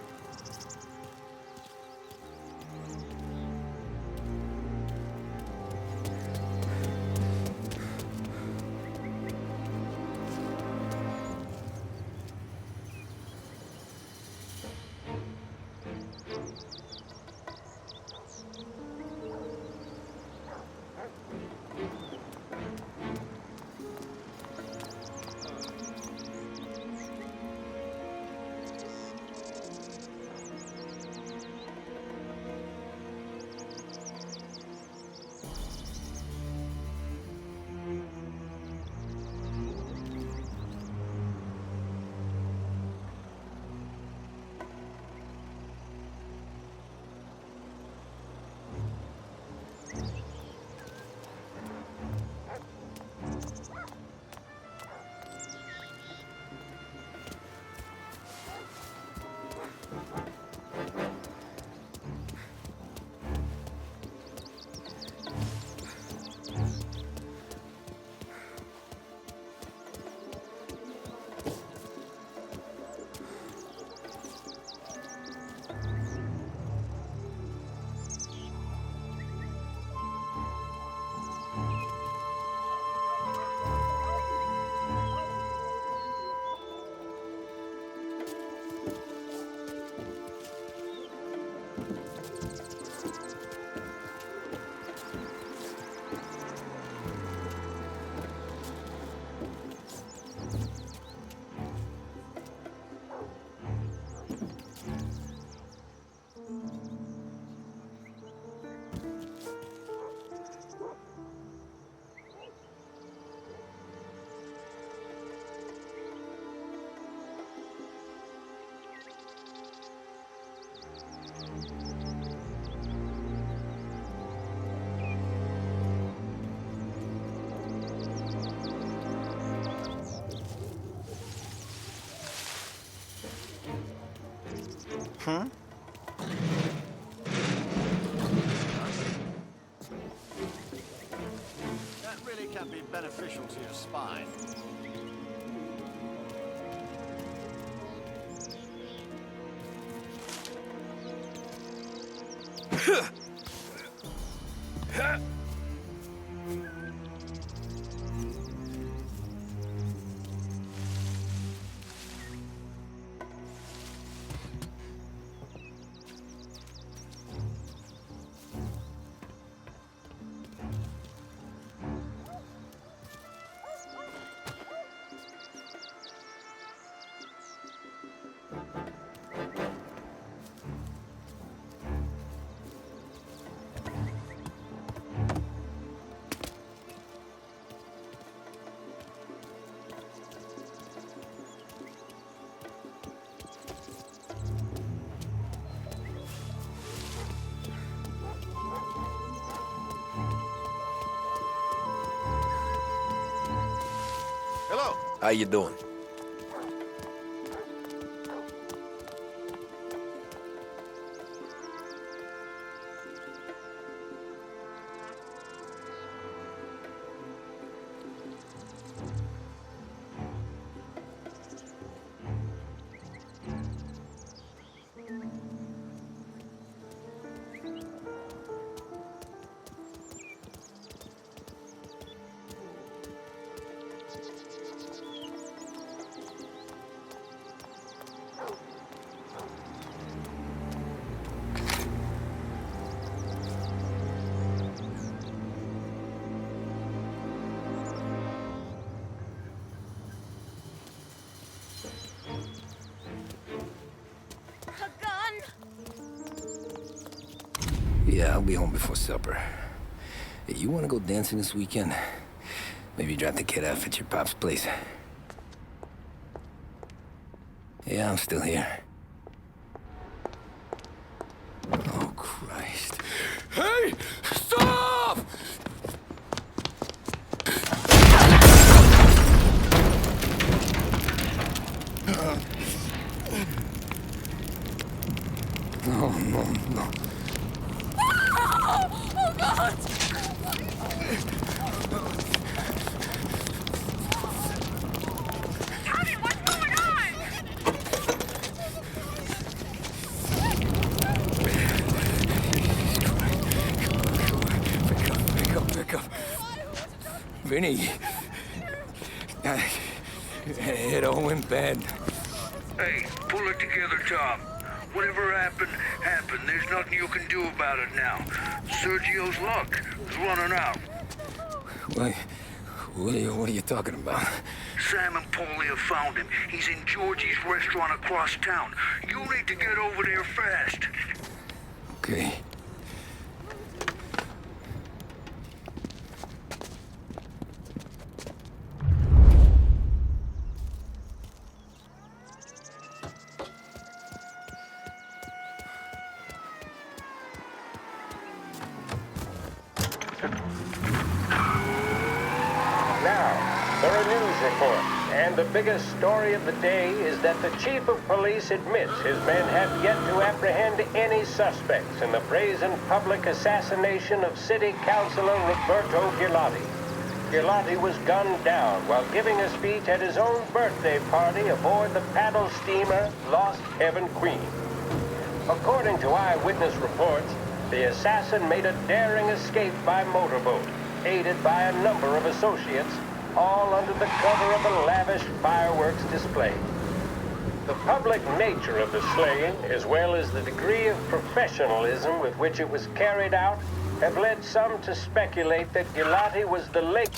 Huh? and be beneficial to your spine. Hello. How you doing? Yeah, I'll be home before supper. Hey, you wanna go dancing this weekend? Maybe drop the kid off at your pop's place. Yeah, I'm still here. Oh, Christ. Hey! Stop! No, no, no. Oh, God! Tommy, what's going on? Pick up. Vinny. It all went bad. Hey, pull it together, Tom. Whatever happened, happened. There's nothing you can do about it now. Sergio's luck is running out. What are you talking about? Sam and Paulie have found him. He's in Georgie's restaurant across town. You need to get over there fast. Okay. Now, for a news report. And the biggest story of the day is that the chief of police admits his men have yet to apprehend any suspects in the brazen public assassination of City Councilor Roberto Gilotti. Gilotti was gunned down while giving a speech at his own birthday party aboard the paddle steamer Lost Heaven Queen. According to eyewitness reports, the assassin made a daring escape by motorboat, aided by a number of associates, all under the cover of a lavish fireworks display. The public nature of the slaying, as well as the degree of professionalism with which it was carried out, have led some to speculate that Gilotti was the late...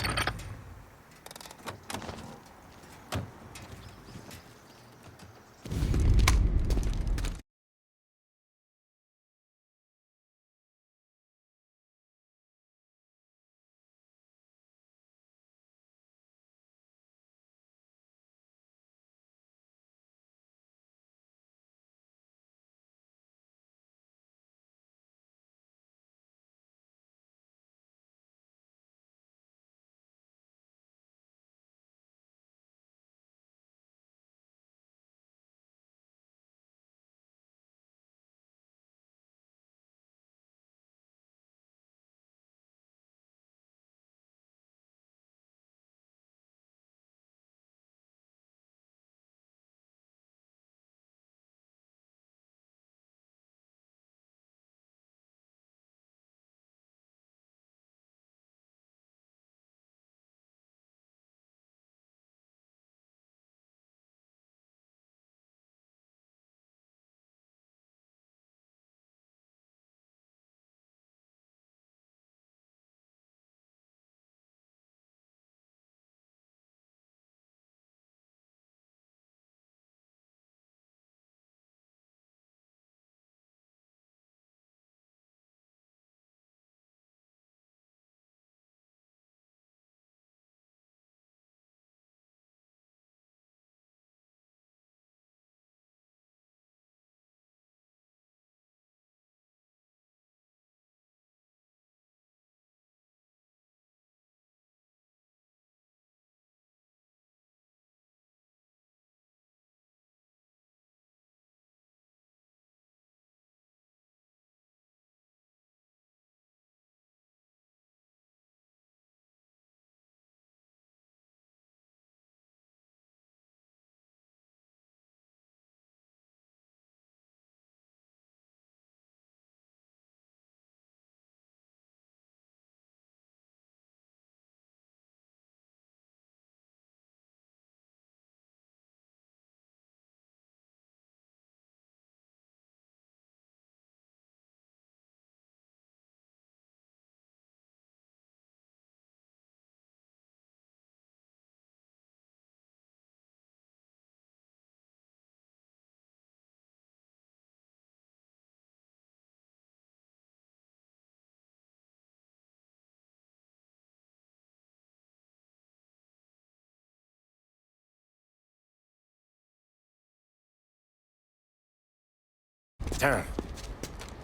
Tom,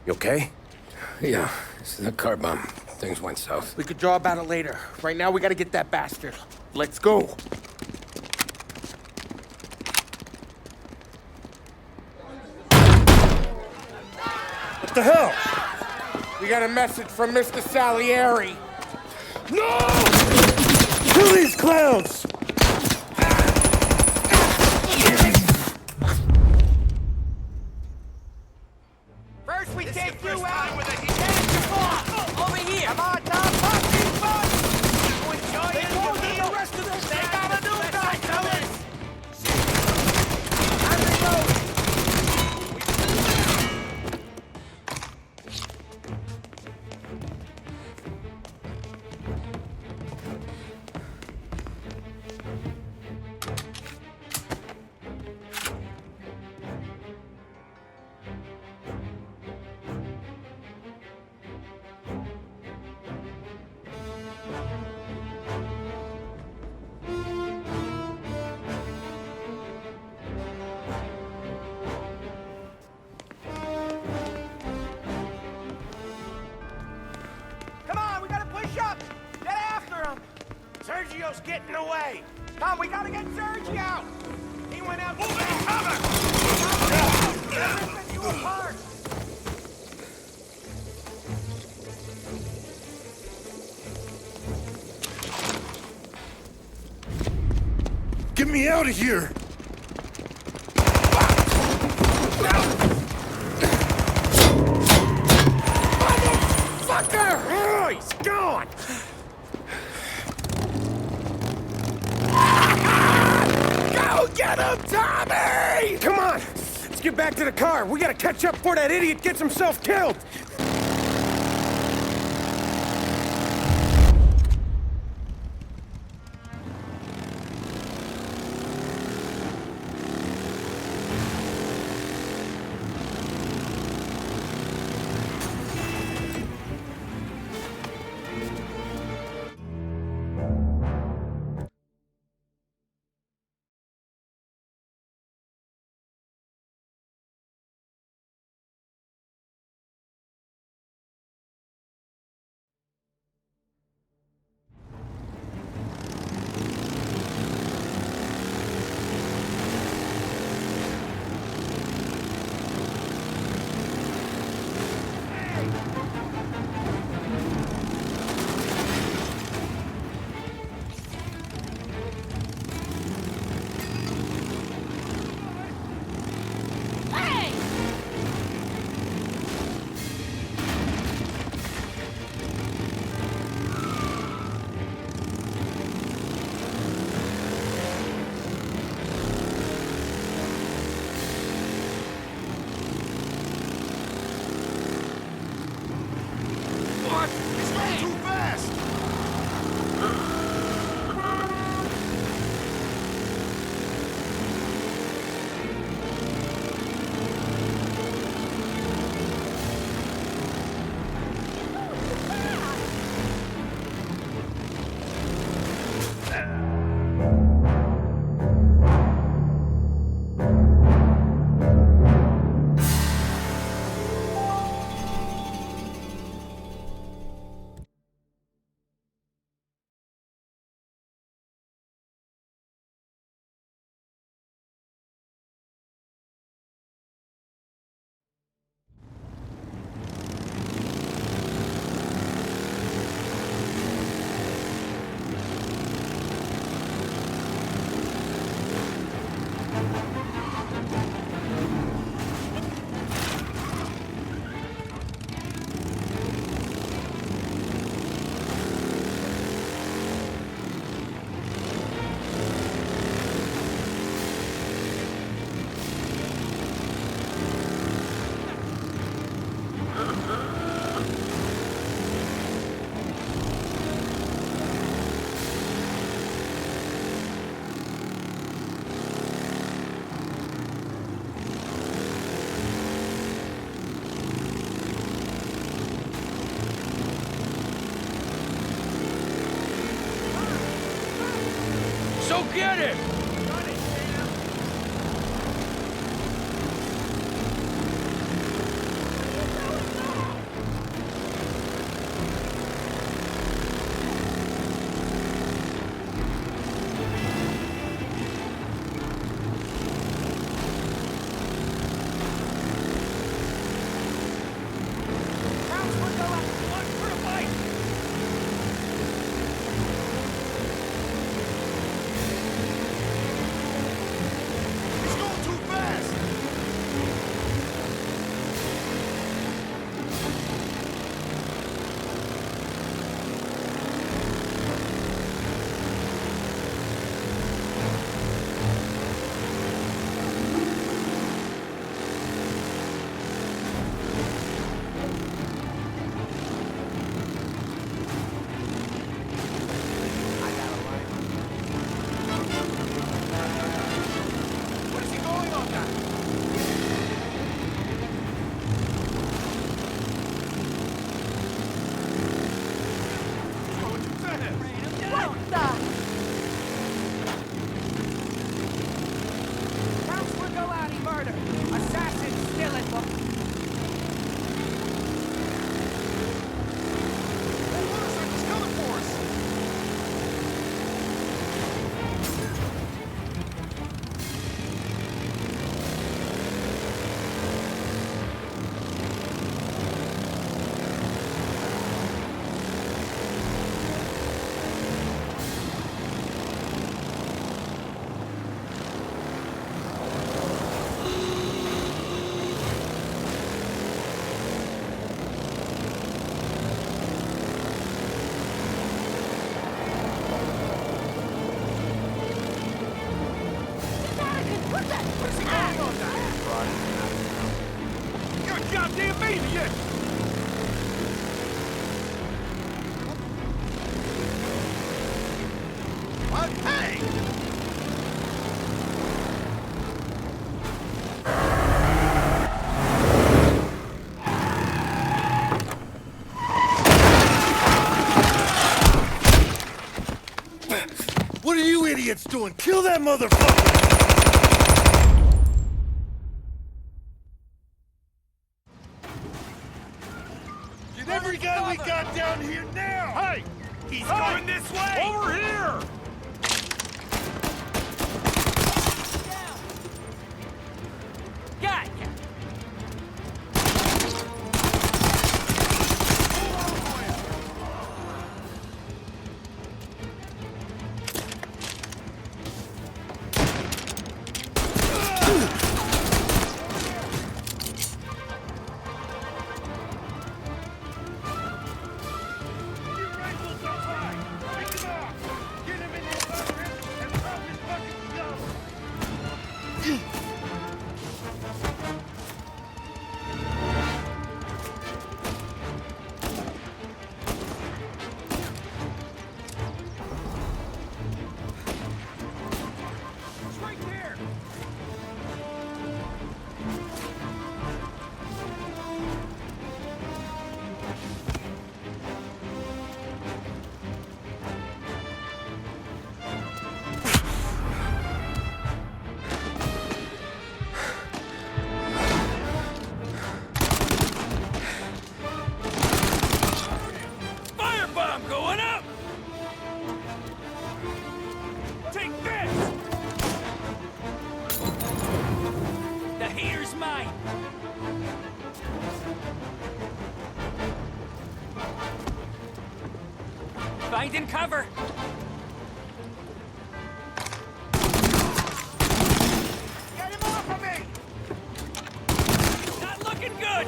you okay? Yeah, it's the car bomb. Things went south. We could draw about it later. Right now, we gotta get that bastard. Let's go. What the hell? We got a message from Mr. Salieri. No! Kill these clowns! First we take you out, then you off. Over here. Come on, Tom. Pop these buttons. You enjoy it? The rest of this. They got a new guy coming. I'm reloading. Come on, we gotta push up. Get after him. Sergio's getting away. Tom, we gotta get Sergio. He went out. Move it, cover. They're ripping you apart. Get me out of here! Motherfucker! Oh, he's gone! Go get him, Tommy! Come on! Let's get back to the car. We gotta catch up before that idiot gets himself killed! So get it! You're a goddamn maniac! What? Hey! What are you idiots doing? Kill that motherfucker! Get every gun we got down here now! Hey! He's going this way! Over here! Gotcha! Firebomb going up! Take this! The heater's mine! Finding cover! Get him off of me! Not looking good!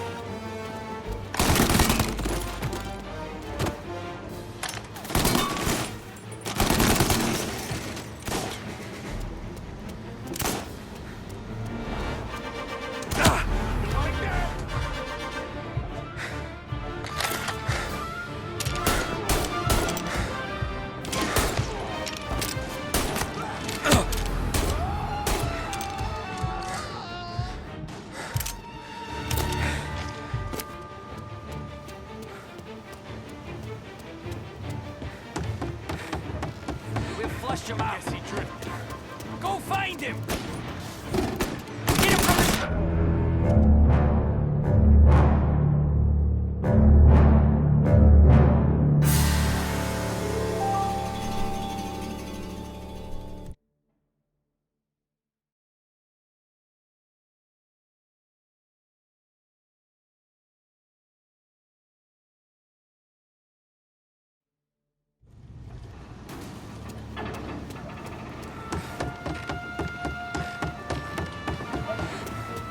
We'll flush him out. Guess he drifted. Go find him! Get him from the...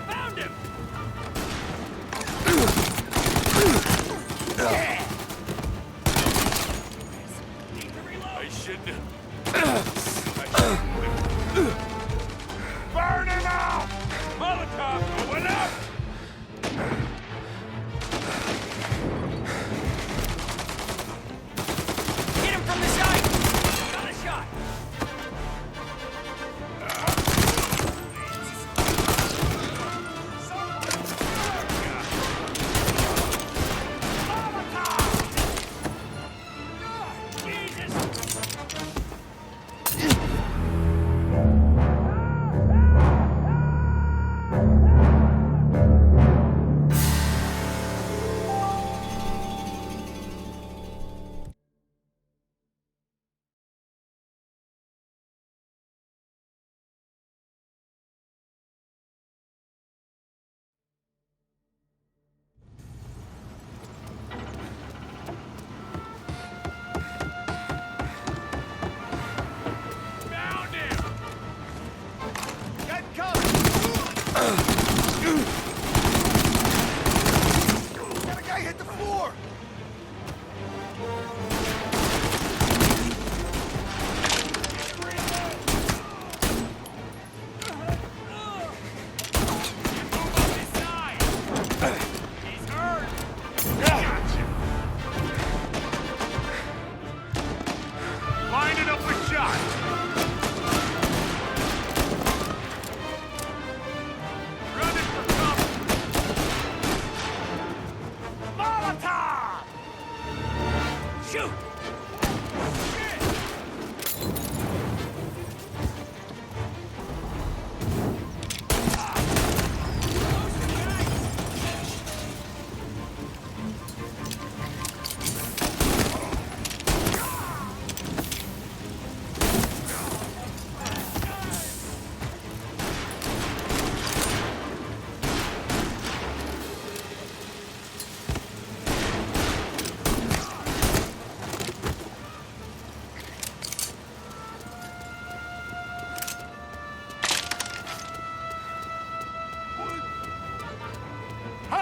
Found him! I shouldn't have. Burn him out! Molotov going up! Get him from the side! Got a shot!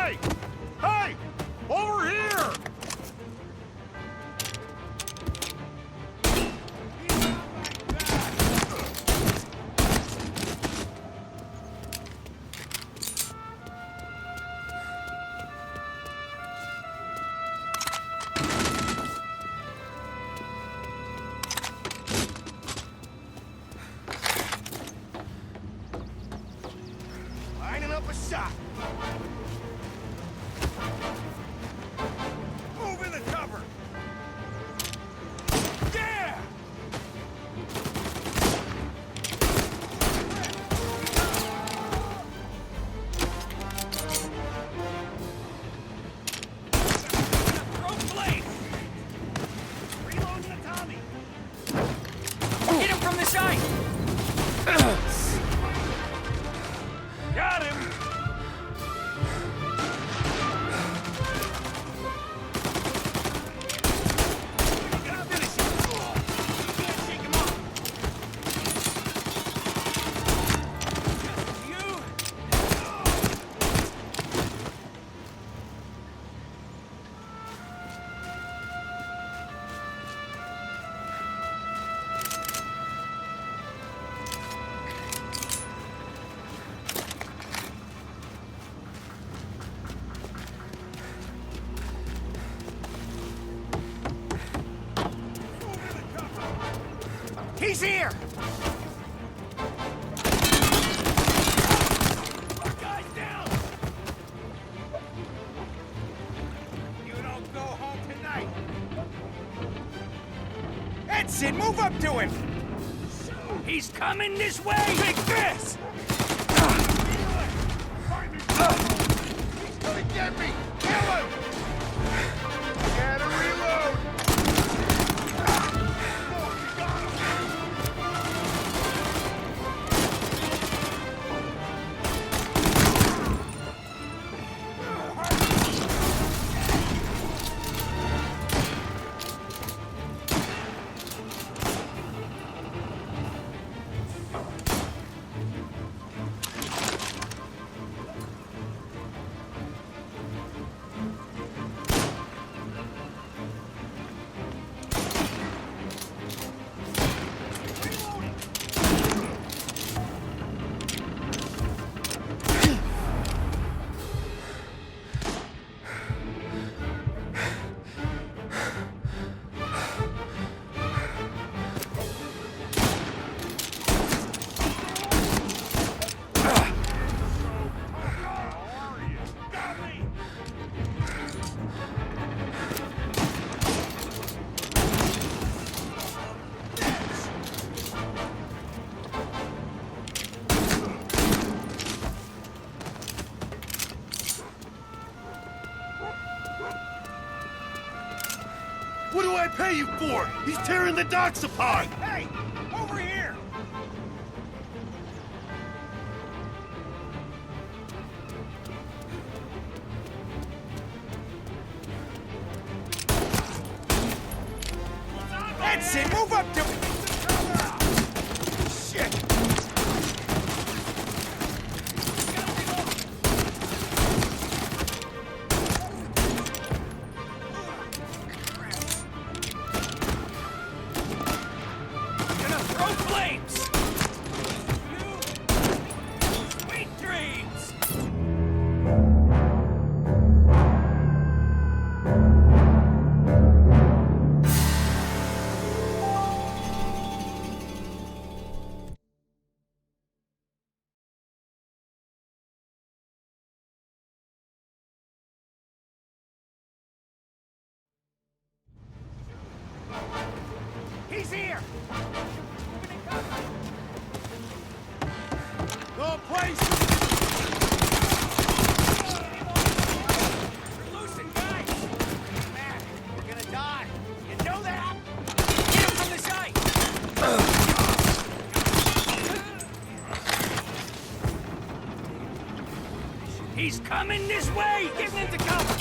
Hey! Hey! Over here! Lining up a shot. Move in the cover. Yeah! Throw blade. Reloading the Tommy. Hit him from the side! Got him. He's here! Our guy's down! You don't go home tonight! Edson, move up to him! He's coming this way! Take this! He's gonna get me! Kill him! Gotta reload! What do I pay you for? He's tearing the docks apart! Hey! Over here! Edson, move up to me! Shit! Gonna throw flames! Sweet dreams! He's here! No place! We're losing guys! Man, we're gonna die! You know that? Hit him from the side! He's coming this way! Give him to cover!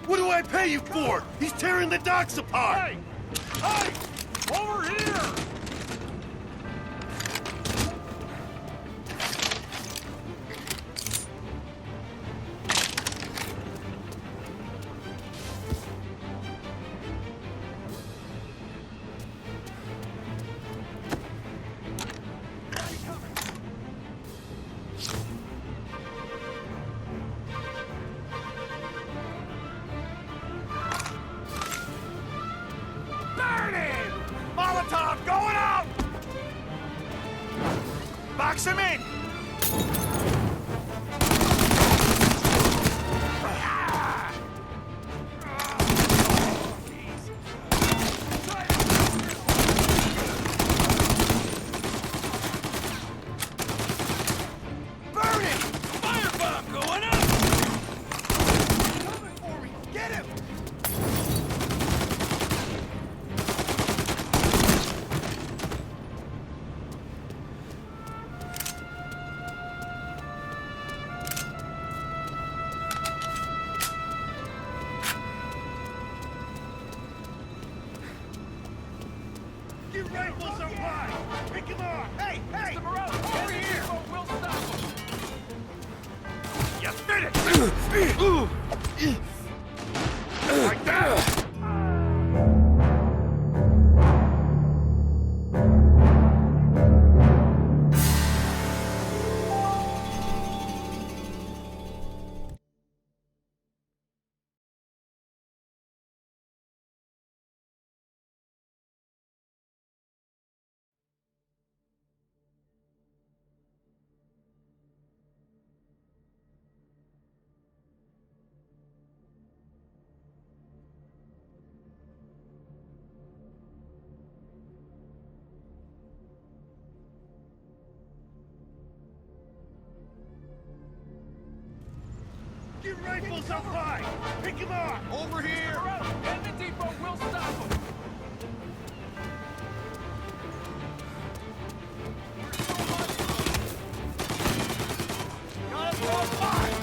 What do I pay you for? He's tearing the docks apart! Hey! Hey! Over here! Molotov going out! Box him in! Burn him! Firebomb going up! Coming for me! Get him! Get rifles up high! Pick him off! Hey, hey! Mr. Morello, over here! We'll stop him! You did it! Like that! Get rifles up high! Pick him off! Over here! In the depot, we'll stop him! Gotta throw fire!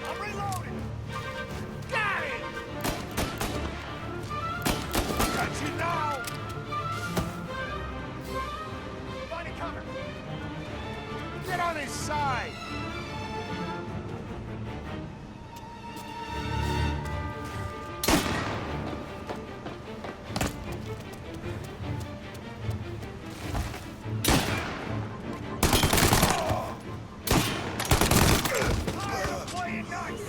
I'm reloading! Got it! Got you now! Find a cover! Get on his side! Playing nice!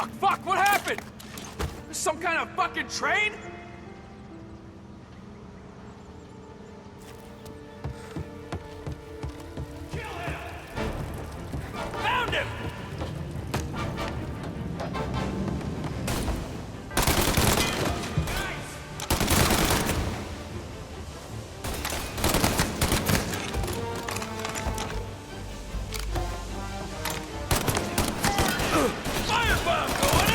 fuck, what happened? There's some kind of fucking train? Found him! Firebomb going!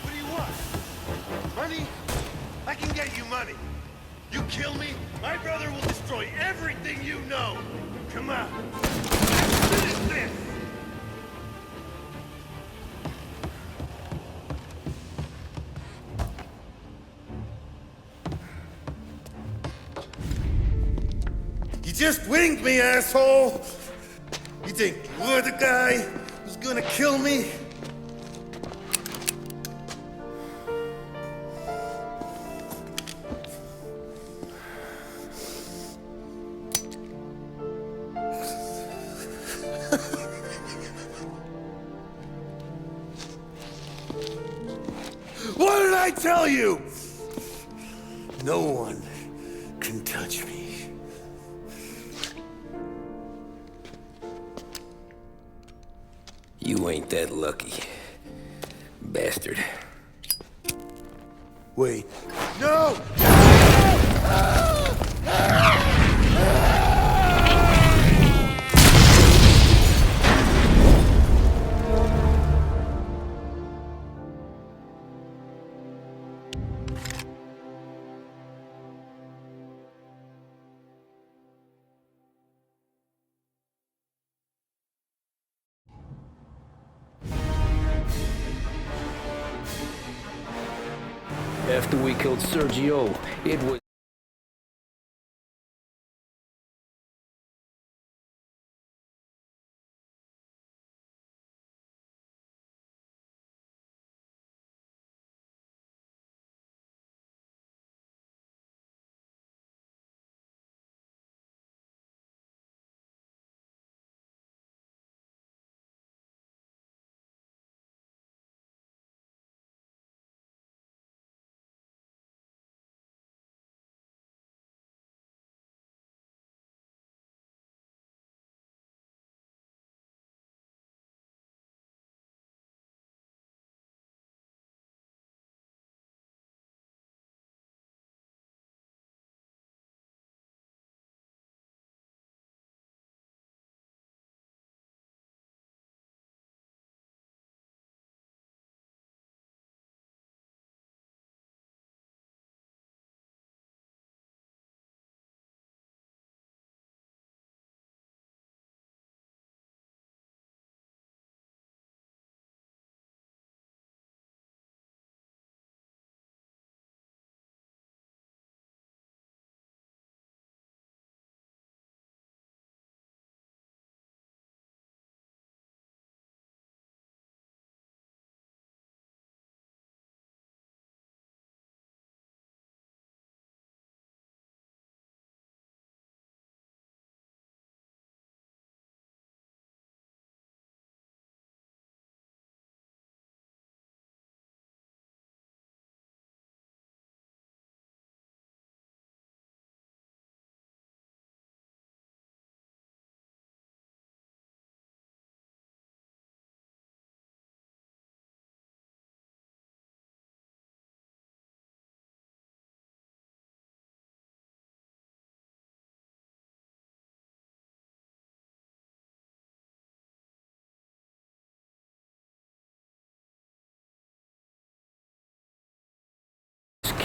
What do you want? Money? I can get you money. You kill me, my brother will destroy everything you know. Come on. Let's finish this! You just winged me, asshole! You think you're the guy who's gonna kill me? What did I tell you? No one can touch me. You ain't that lucky, bastard. Wait. No! After we killed Sergio, it was...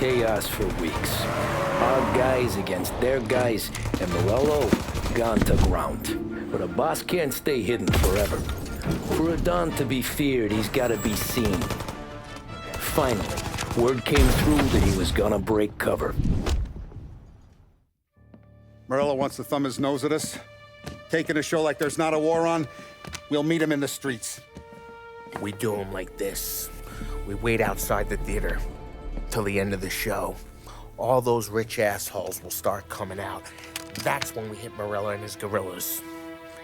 chaos for weeks. Our guys against their guys, and Morello gone to ground. But a boss can't stay hidden forever. For a Don to be feared, he's gotta be seen. Finally, word came through that he was gonna break cover. Morello wants to thumb his nose at us. Taking a show like there's not a war on, we'll meet him in the streets. We do him like this. We wait outside the theater till the end of the show. All those rich assholes will start coming out. That's when we hit Morello and his guerrillas.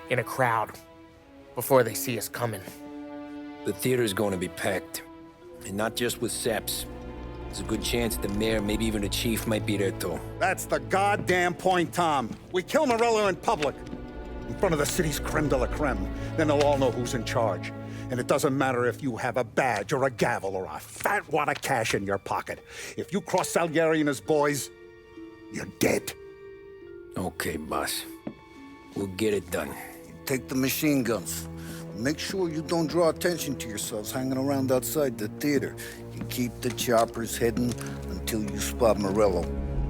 In a crowd. Before they see us coming. The theater's going to be packed. And not just with Seps. There's a good chance the mayor, maybe even the chief, might be there too. That's the goddamn point, Tom. We kill Morello in public. In front of the city's creme de la creme. Then they'll all know who's in charge. And it doesn't matter if you have a badge or a gavel or a fat wad of cash in your pocket. If you cross Salieri and his boys, you're dead. Okay, boss. We'll get it done. Take the machine guns. Make sure you don't draw attention to yourselves hanging around outside the theater. You keep the choppers hidden until you spot Morello.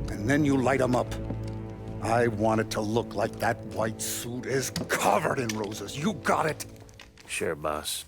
And then you light them up. I want it to look like that white suit is covered in roses. You got it? Sure, boss.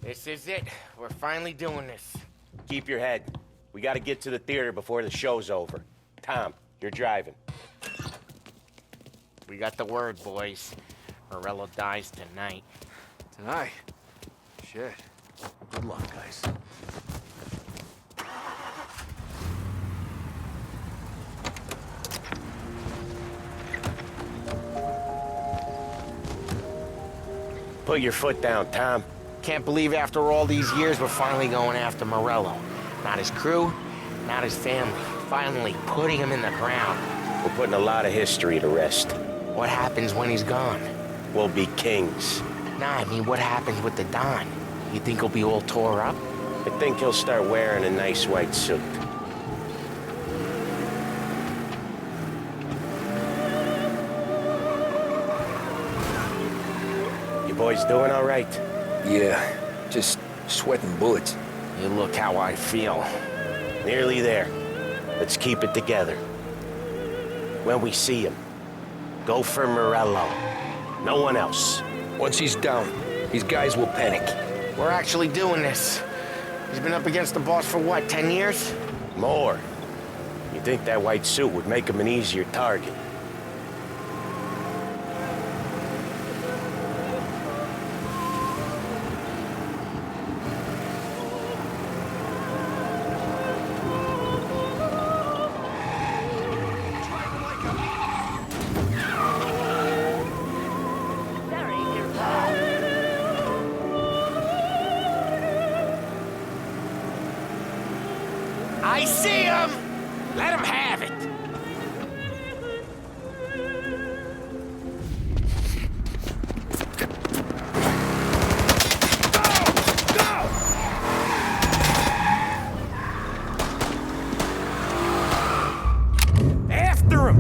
This is it. We're finally doing this. Keep your head. We gotta get to the theater before the show's over. Tom, you're driving. We got the word, boys. Morello dies tonight. Tonight? Shit. Good luck, guys. Put your foot down, Tom. Can't believe after all these years we're finally going after Morello. Not his crew, not his family. Finally putting him in the ground. We're putting a lot of history to rest. What happens when he's gone? We'll be kings. Nah, I mean, what happens with the Don? You think he'll be all tore up? I think he'll start wearing a nice white suit. You boys doing all right? Yeah, just sweating bullets. You look how I feel. Nearly there. Let's keep it together. When we see him, go for Morello. No one else. Once he's down, these guys will panic. We're actually doing this. He's been up against the boss for what, 10 years? More. You think that white suit would make him an easier target? I see him! Let him have it! After him!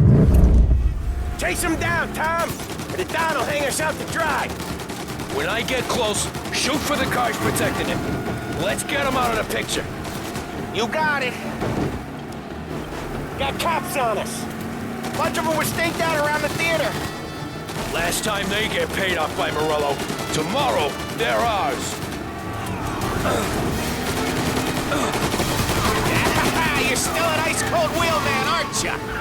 Chase him down, Tom! Or the Don will hang us out to dry! When I get close, shoot for the cars protecting him. Let's get him out of the picture. You got it. Got cops on us! A bunch of them were staked out around the theater. Last time they get paid off by Morello. Tomorrow, they're ours. You're still an ice-cold wheelman, aren't you?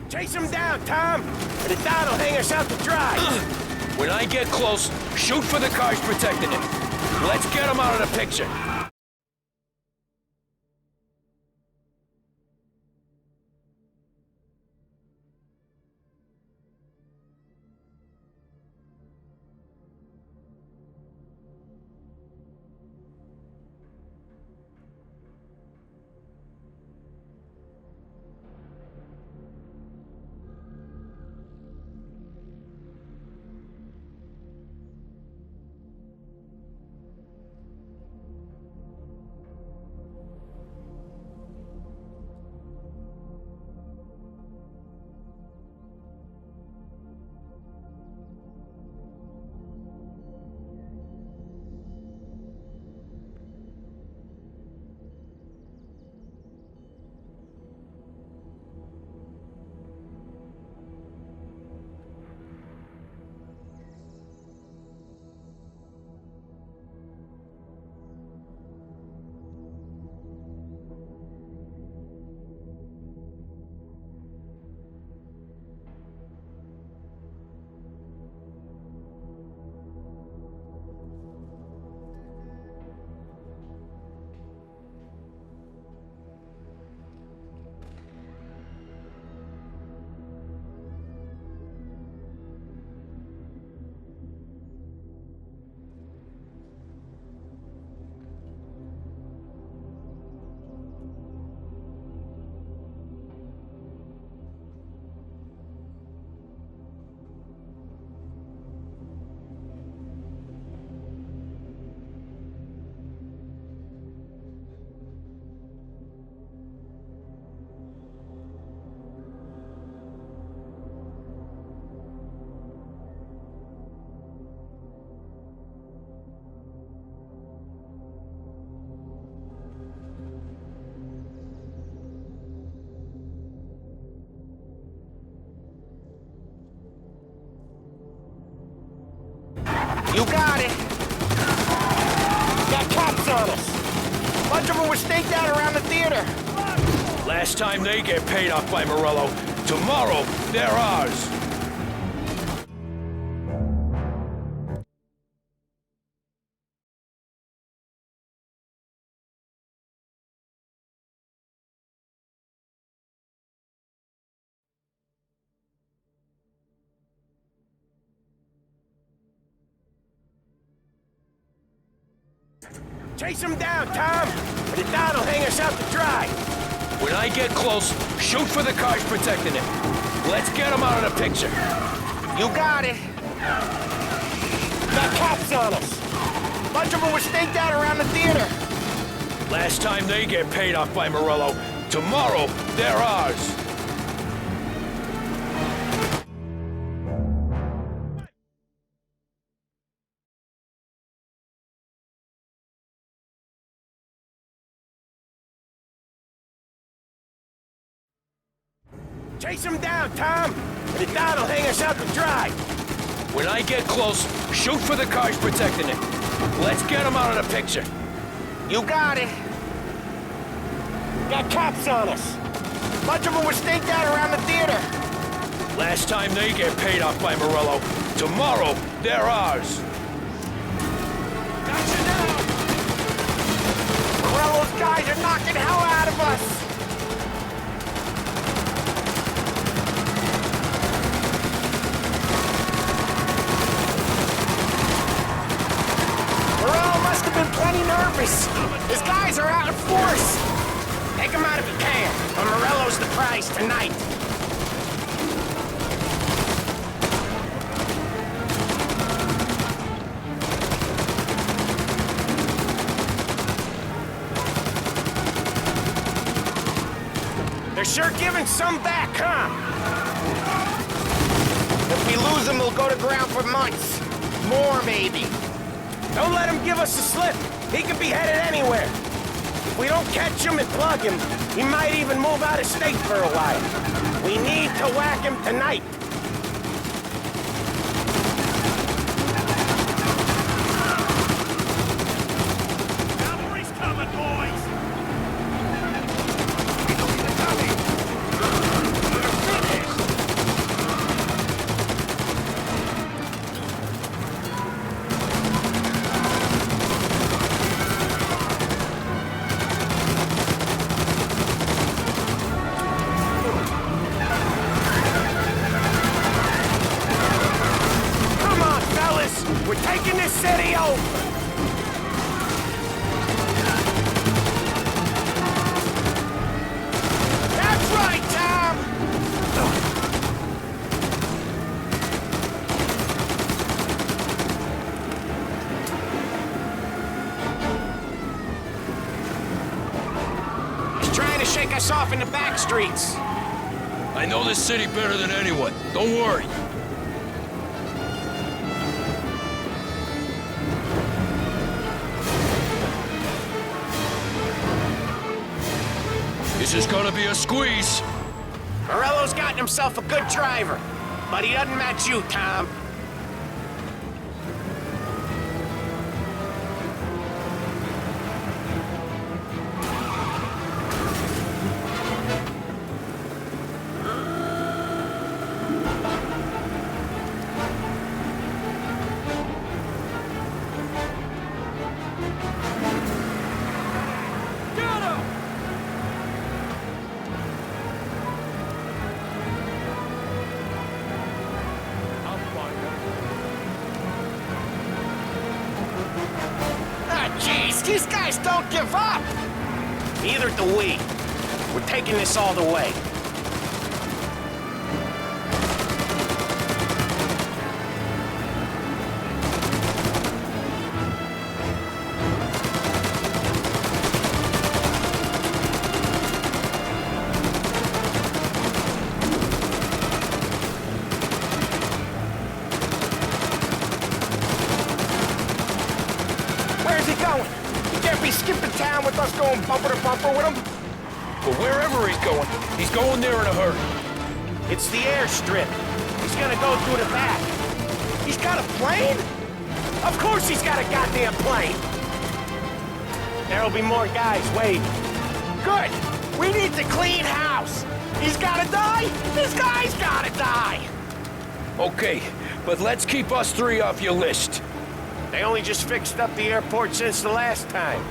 Chase him down, Tom! Or the Don'll hang us out to dry! When I get close, shoot for the cars protecting it. Let's get them out of the picture. You got it! Got cops on us! Bunch of them were staked out around the theater! Last time they get paid off by Morello, tomorrow they're ours. Chase him down, Tom! Or the Don'll hang us out to dry! When I get close, shoot for the cars protecting it. Let's get them out of the picture. You got it! Got cops on us! Bunch of them were staked out around the theater! Last time they get paid off by Morello, tomorrow they're ours. Chase him down, Tom! Or the Don'll hang us out to dry! When I get close, shoot for the cars protecting it. Let's get them out of the picture. You got it! Got cops on us! Bunch of them were staked out around the theater! Last time they get paid off by Morello, tomorrow they're ours. Gotcha now! Morello's guys are knocking hell out of us! Plenty nervous. His guys are out in force. Take him out if you can, but Morello's the prize tonight. They're sure giving some back, huh? If we lose him, we'll go to ground for months. More, maybe. Don't let him give us a slip. He could be headed anywhere. If we don't catch him and plug him, he might even move out of state for a while. We need to whack him tonight. Cavalry's coming, boys! this city over! That's right, Tom! He's trying to shake us off in the back streets. I know this city better than anyone. Don't worry. This is gonna be a squeeze. Morello's gotten himself a good driver, but he doesn't match you, Tom. Jeez, these guys don't give up! Neither do we. We're taking this all the way. Where's he going? He can't be skipping town with us going bumper to bumper with him. But wherever he's going there in a hurry. It's the airstrip. He's gonna go through the back. He's got a plane? Of course he's got a goddamn plane. There'll be more guys waiting. Good. We need to clean house. He's gotta die. This guy's gotta die. Okay, but let's keep us three off your list. They only just fixed up the airport since the last time.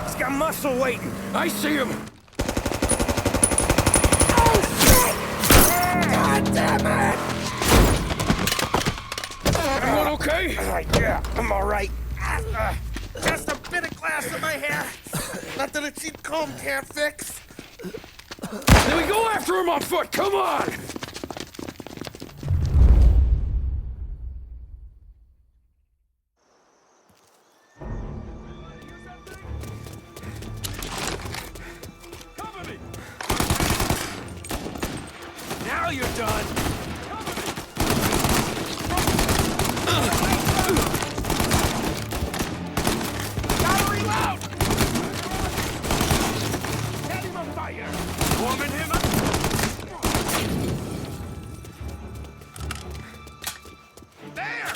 He's got muscle waiting. I see him. Oh, shit! God damn it! Everyone okay? Yeah, I'm all right. Just a bit of glass in my hair. Nothing a cheap comb can't fix. Then we go after him on foot. Come on! Cover me! Now you're done. Gotta reload! Set him on fire! Warming him up! There!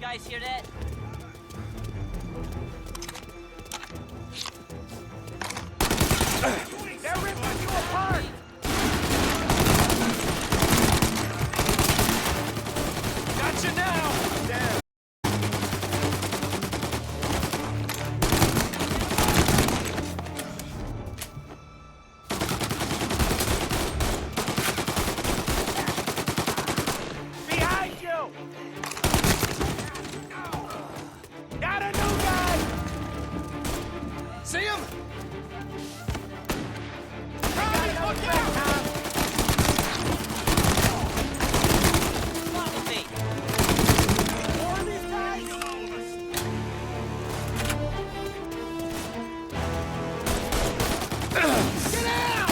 guys hear that? They're ripping you apart! Gotcha now! Damn. Behind you! Got a new guy! See him? Look out! Follow me. More of these guys? Get out!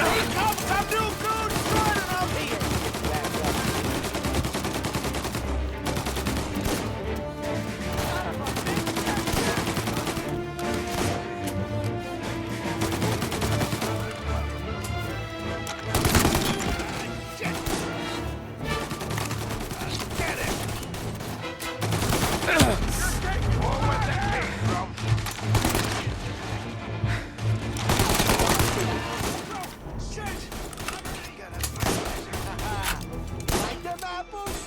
Here comes some new goons running up here! Like them apples?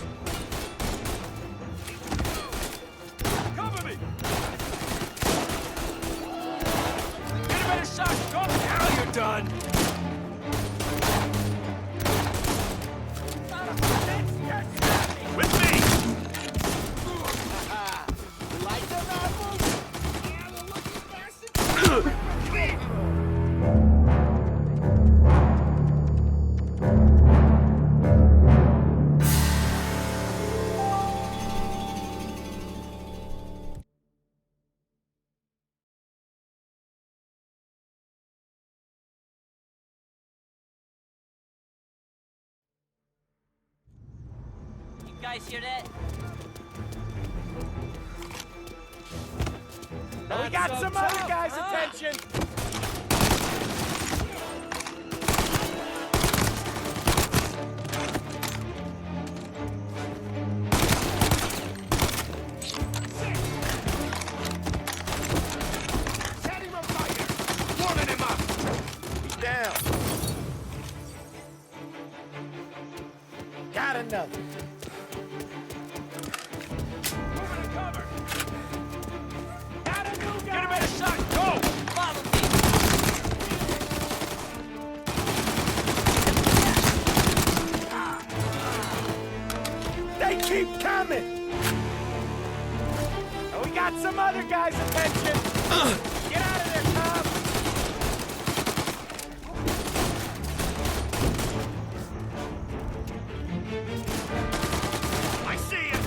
Cover me! Get a better shot! Go! Now you're done! With me! Like them apples? Yeah, the lucky bastard. You guys hear that? We got some other guys' attention! Set him on fire! Warming him up! He's down. Got another. Moving to cover! Got a new guy! Get a better shot! Go! Follow me. They keep coming! And we got some other guys' attention! Get out of there, Tom! I see you!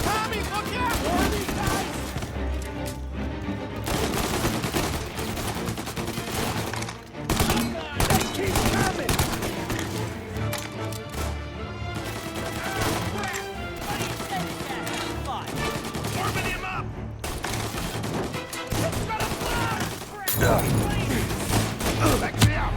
Tommy, look out! More of these guys! They keep coming! Warming him up! It's gonna fly! Back me out!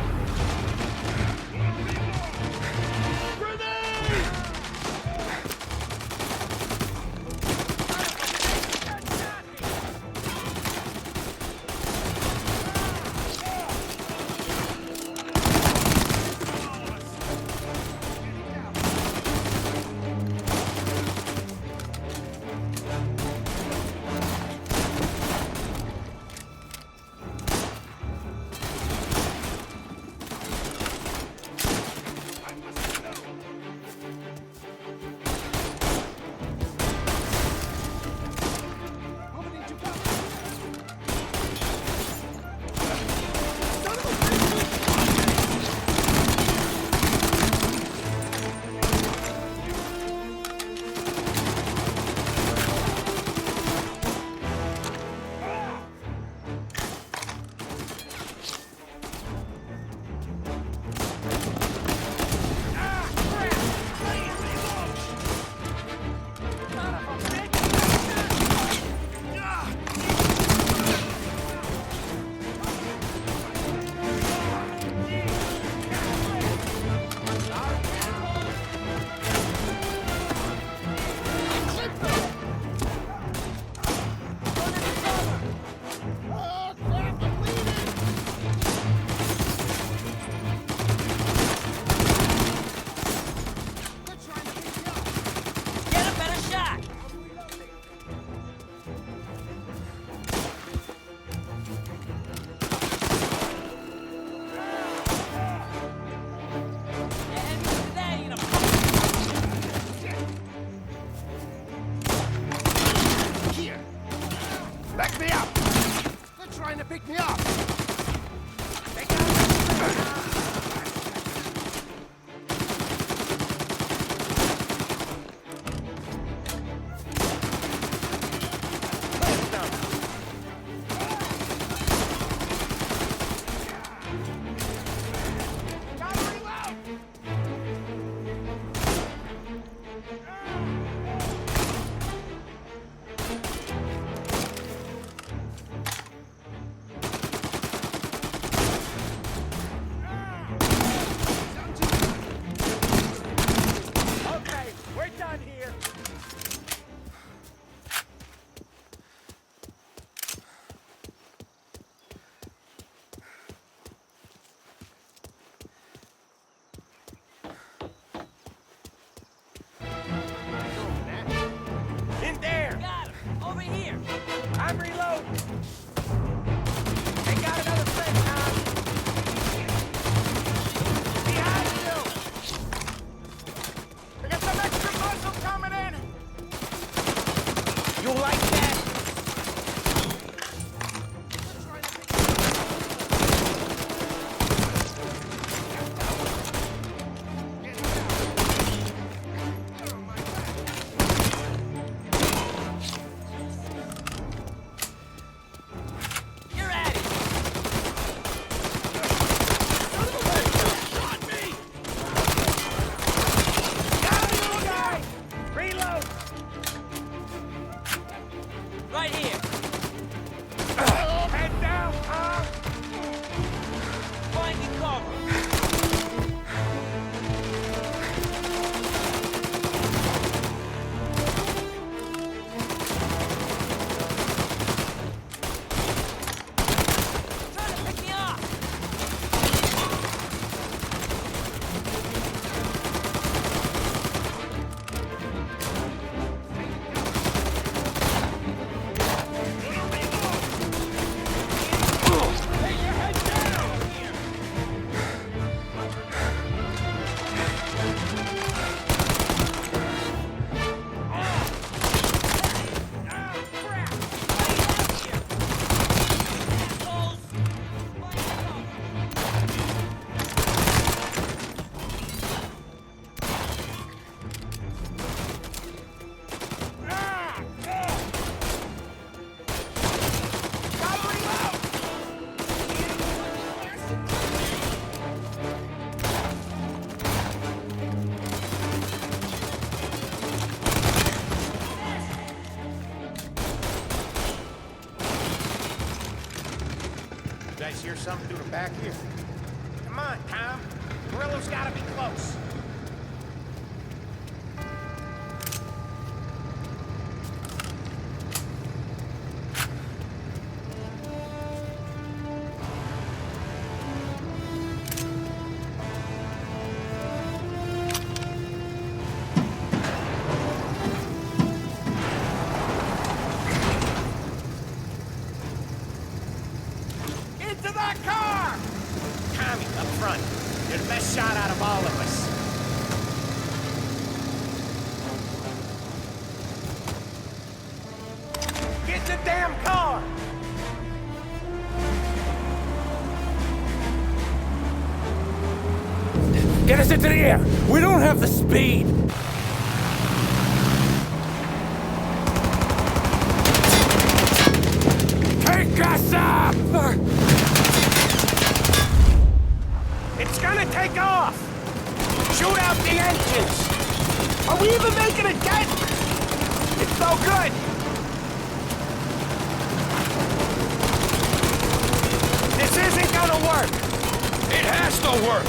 hear something through the back here. Come on, Tom. Gorilla's gotta be close. Into that car! Tommy, up front. You're the best shot out of all of us. Get the damn car! Get us into the air! We don't have the speed! Take us up! It's gonna take off! Shoot out the engines! Are we even making a dent? It's no good! This isn't gonna work! It has to work!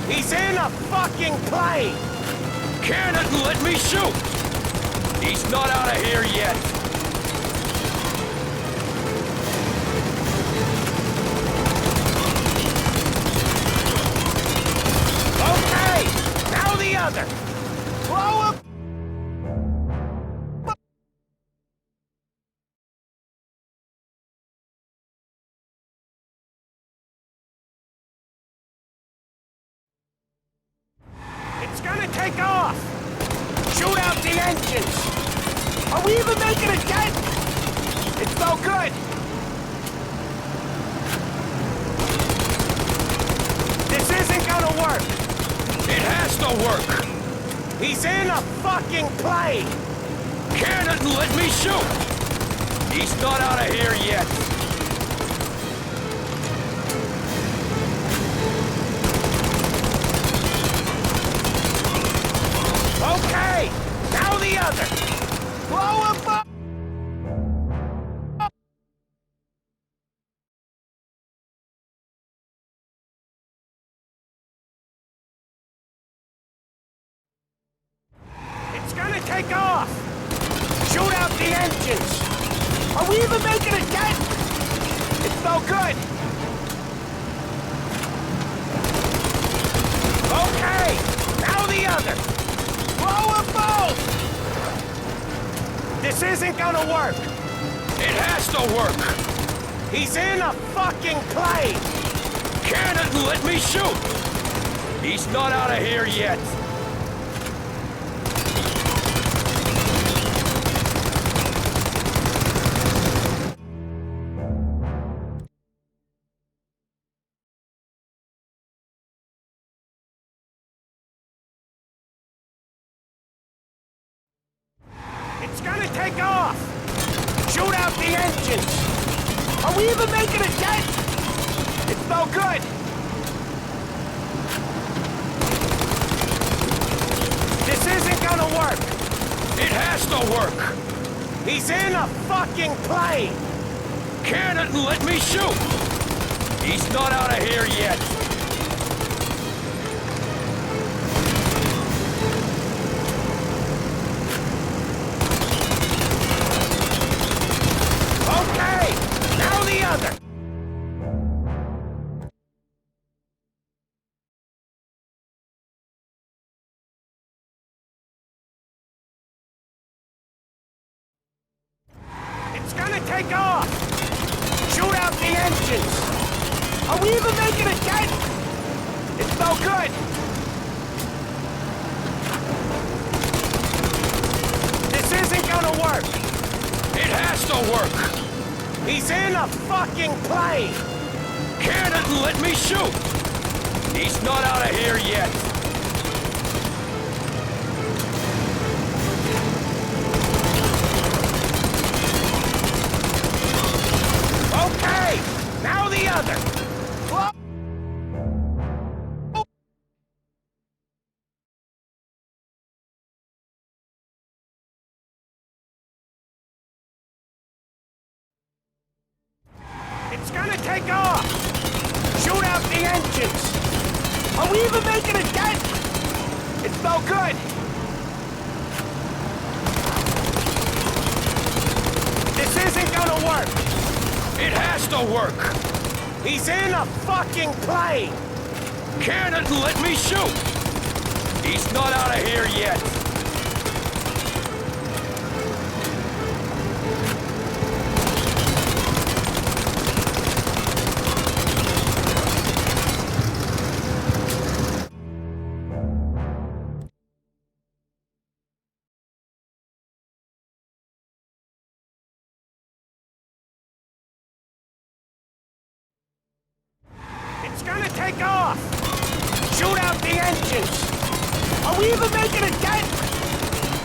He's in a fucking plane! Cannon, let me shoot! He's not out of here yet! Okay! Now the other! Blow up! It's gonna take off! Shoot out the engines! Are we even making a dent? It's no good! This isn't gonna work! It has to work! He's in a fucking plane! Cannon, let me shoot! He's not out of here yet! Okay! Now the other! Blow him up! It's gonna take off! Shoot out the engines! Are we even making a dent? It's no good! Okay! Now the other! Blow them both! This isn't gonna work! It has to work! He's in a fucking plane! Cannon, let me shoot! He's not out of here yet! It's gonna take off! Shoot out the engines! Are we even making a dent? It's no good! This isn't gonna work! It has to work! He's in a fucking plane! Cannon, let me shoot! He's not out of here yet! Okay! Now the other! It's gonna take off! Shoot out the engines! Are we even making a dent? It's no good! This isn't gonna work! It has to work! He's in a fucking plane! Cannon, let me shoot! He's not out of here yet! Okay! Now the other! Blow- It's gonna take off! out the engines! Are we even making a dent? It's no good! This isn't gonna work! It has to work! He's in a fucking plane! Cannon, let me shoot! He's not out of here yet! It's gonna take off! Shoot out the engines! Are we even making a dent?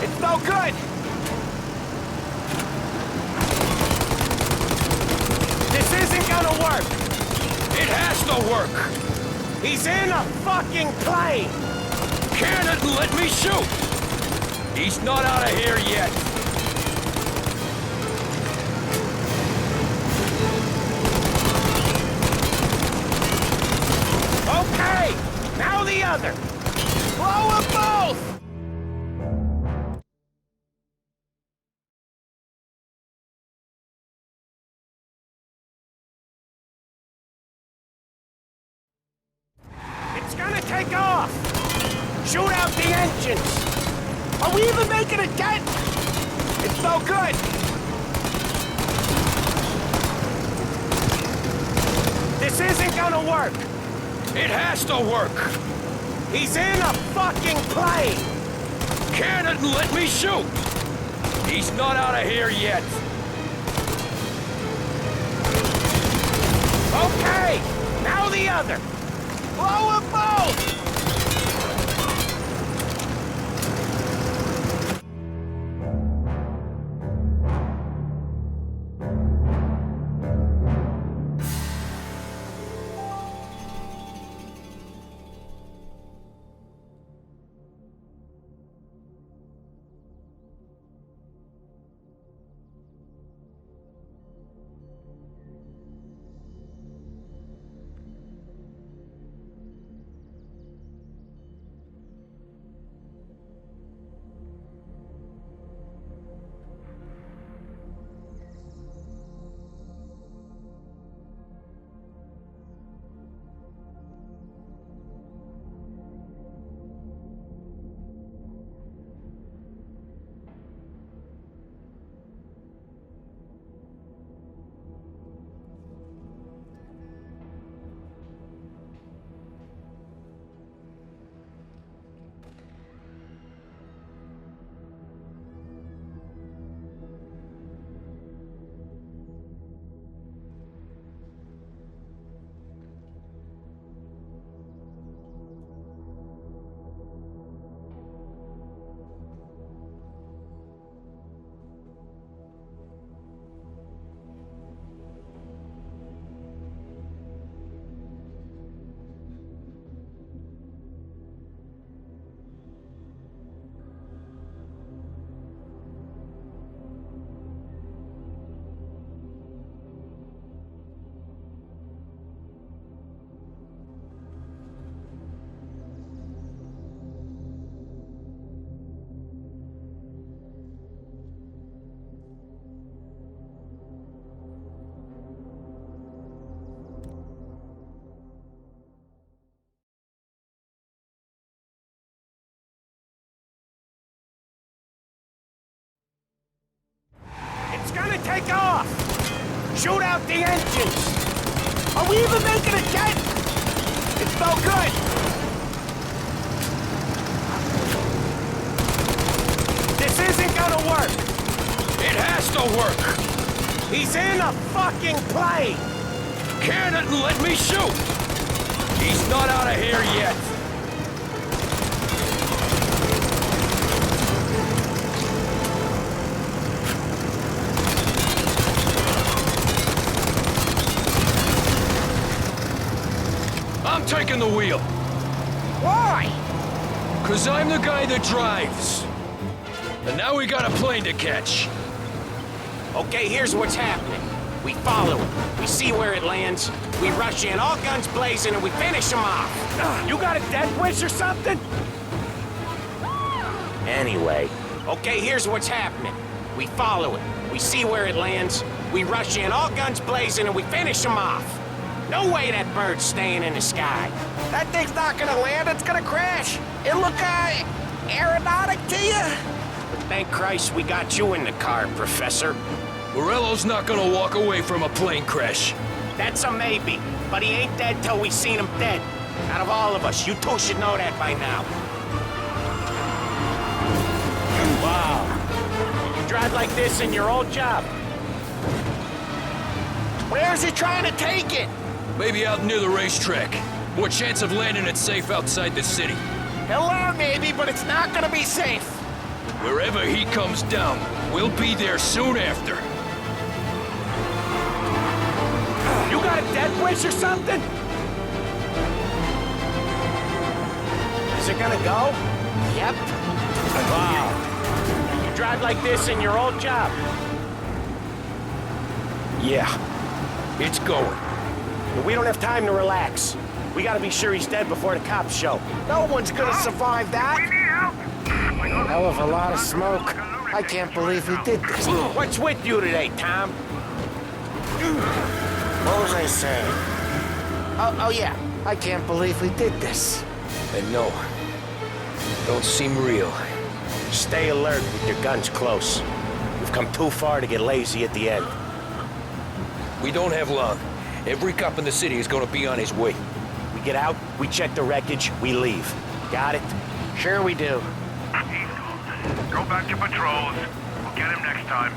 It's no good! This isn't gonna work! It has to work! He's in a fucking plane! Cannon, let me shoot! He's not out of here yet! Okay! Now the other! Blow them both! It's gonna take off! Shoot out the engines! Are we even making a dent? It's no good! This isn't gonna work! It has to work! He's in a fucking plane! Cannon, let me shoot! He's not out of here yet! Okay! Now the other! Blow them both! It's gonna take off! Shoot out the engines! Are we even making a dent? It's no good! This isn't gonna work! It has to work! He's in a fucking plane! Cannon, let me shoot! He's not out of here yet! I'm taking the wheel. Why? 'Cause I'm the guy that drives. And now we got a plane to catch. Okay, here's what's happening. We follow it. We see where it lands. We rush in, all guns blazing, and we finish them off. You got a death wish or something? Anyway, okay, here's what's happening. We follow it. We see where it lands. We rush in, all guns blazing, and we finish them off. No way that bird's staying in the sky. That thing's not gonna land, it's gonna crash. It look, aeronautic to you? But thank Christ we got you in the car, Professor. Morello's not gonna walk away from a plane crash. That's a maybe, but he ain't dead till we seen him dead. Out of all of us, you two should know that by now. Wow. You drive like this in your old job? Where's he trying to take it? Maybe out near the racetrack. More chance of landing it safe outside the city. He'll land maybe, but it's not gonna be safe. Wherever he comes down, we'll be there soon after. You got a death wish or something? Is it gonna go? Yep. Wow. You drive like this in your old job? Yeah, it's going. But we don't have time to relax. We gotta be sure he's dead before the cops show. No one's gonna survive that. Hell of a lot of smoke. I can't believe he did this. What's with you today, Tom? What was I saying? Oh yeah. I can't believe we did this. And no, don't seem real. Stay alert with your guns close. We've come too far to get lazy at the end. We don't have long. Every cop in the city is gonna be on his way. We get out, we check the wreckage, we leave. Got it? Sure we do. Go back to patrols. We'll get him next time.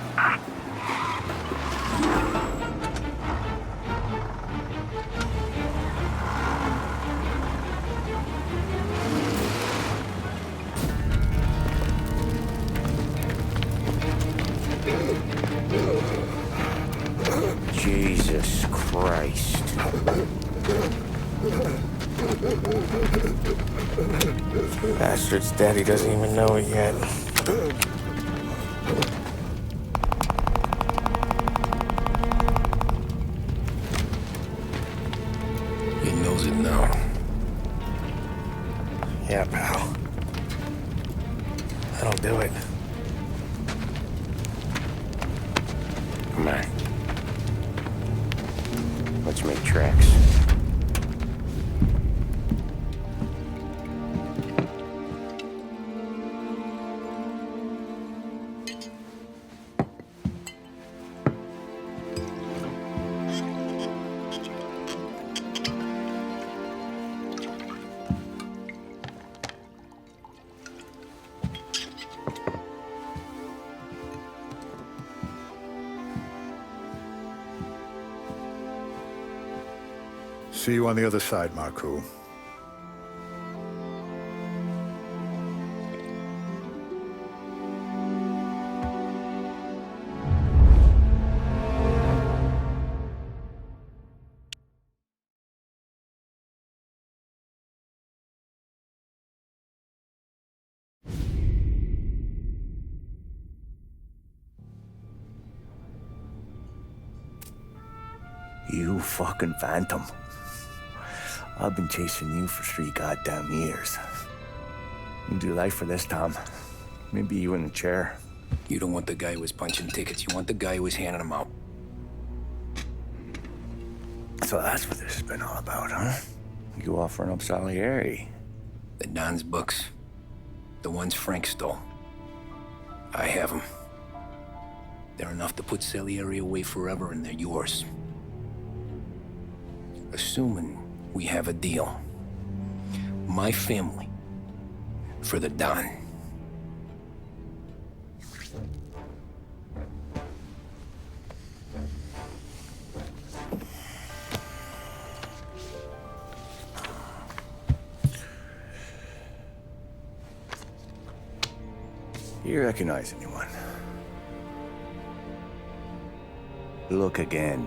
Jesus Christ. Bastard's dead, he doesn't even know it yet. He knows it now. Yeah, pal. That'll do it. Come on. Let's make tracks. See you on the other side, Marku. You fucking phantom. I've been chasing you for 3 goddamn years. You do life for this, Tom. Maybe you in a chair. You don't want the guy who was punching tickets. You want the guy who was handing them out. So that's what this has been all about, huh? You offering up Salieri. The Don's books. The ones Frank stole. I have them. They're enough to put Salieri away forever, and they're yours. Assuming we have a deal. My family for the Don. You recognize anyone? Look again.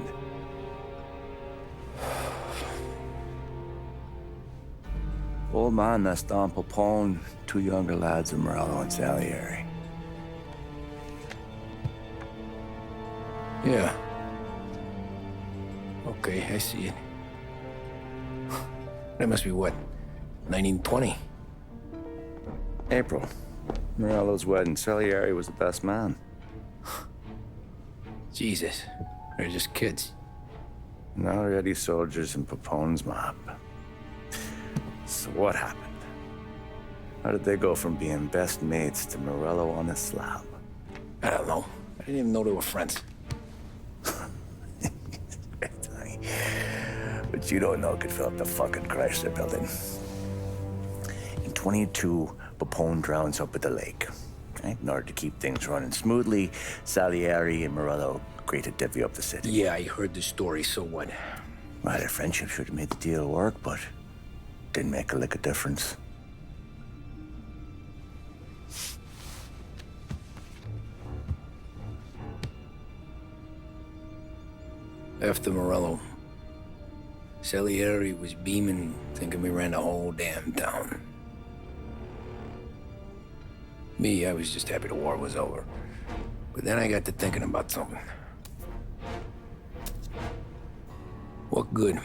Old man that's Don Popone, 2 younger lads of Morello and Salieri. Yeah. Okay, I see it. That must be what, 1920? April. Morello's wedding. Salieri was the best man. Jesus, they're just kids. Now already soldiers in Papone's mob. So what happened? How did they go from being best mates to Morello on a slab? I don't know. I didn't even know they were friends. But you don't know could fill up the fucking Chrysler building. In 22, Papone drowns up at the lake. Right? In order to keep things running smoothly, Salieri and Morello agreed to divvy up the city. Yeah, I heard the story, so what? Well, their friendship should have made the deal work, but didn't make a lick of difference. After Morello, Salieri was beaming, thinking we ran the whole damn town. Me, I was just happy the war was over. But then I got to thinking about something. What good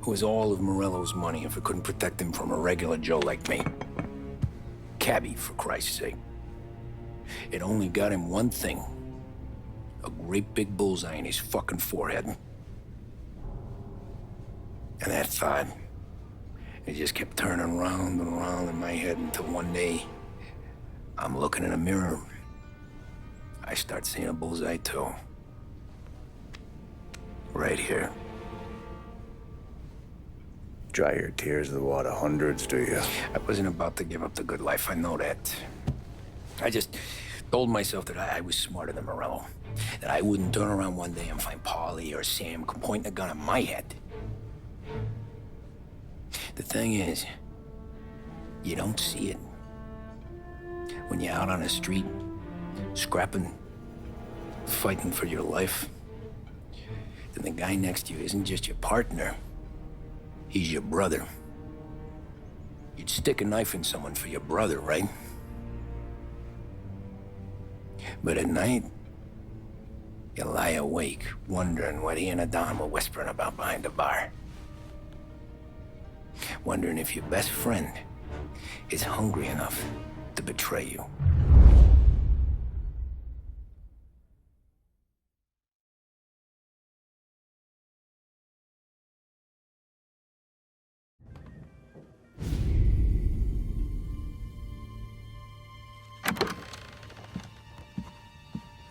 was all of Morello's money if it couldn't protect him from a regular Joe like me? Cabby, for Christ's sake. It only got him one thing. A great big bullseye in his fucking forehead. And that thought, it just kept turning round and round in my head until one day, I'm looking in a mirror. I start seeing a bullseye too. Right here. Dry your tears of the water hundreds, do you? I wasn't about to give up the good life, I know that. I just told myself that I was smarter than Morello. That I wouldn't turn around one day and find Paulie or Sam pointing a gun at my head. The thing is, you don't see it. When you're out on the street, scrapping, fighting for your life, then the guy next to you isn't just your partner, he's your brother. You'd stick a knife in someone for your brother, right? But at night, you lie awake, wondering what he and Adon were whispering about behind the bar. Wondering if your best friend is hungry enough to betray you.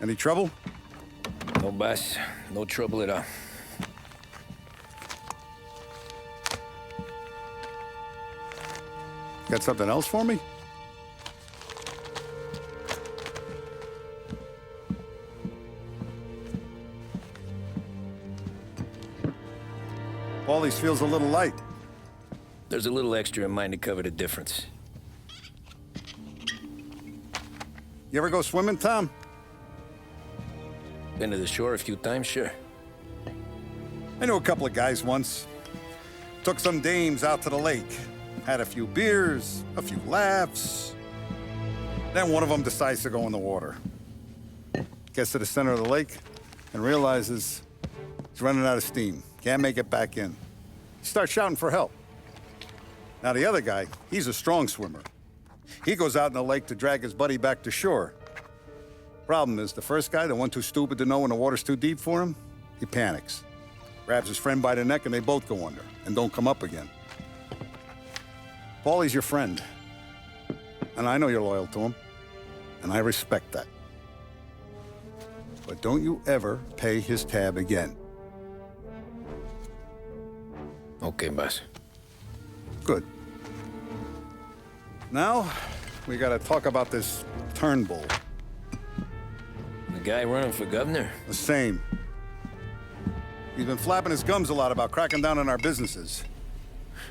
Any trouble? No, boss. No trouble at all. Got something else for me? Paulie's feels a little light. There's a little extra in mine to cover the difference. You ever go swimming, Tom? Been to the shore a few times, sure. I knew a couple of guys once. Took some dames out to the lake. Had a few beers, a few laughs. Then one of them decides to go in the water. Gets to the center of the lake and realizes he's running out of steam. Can't make it back in. He starts shouting for help. Now the other guy, he's a strong swimmer. He goes out in the lake to drag his buddy back to shore. Problem is, the first guy, the one too stupid to know when the water's too deep for him, he panics. Grabs his friend by the neck and they both go under and don't come up again. Paulie's your friend. And I know you're loyal to him. And I respect that. But don't you ever pay his tab again. Okay, boss. Good. Now, we gotta talk about this Turnbull. The guy running for governor? The same. He's been flapping his gums a lot about cracking down on our businesses.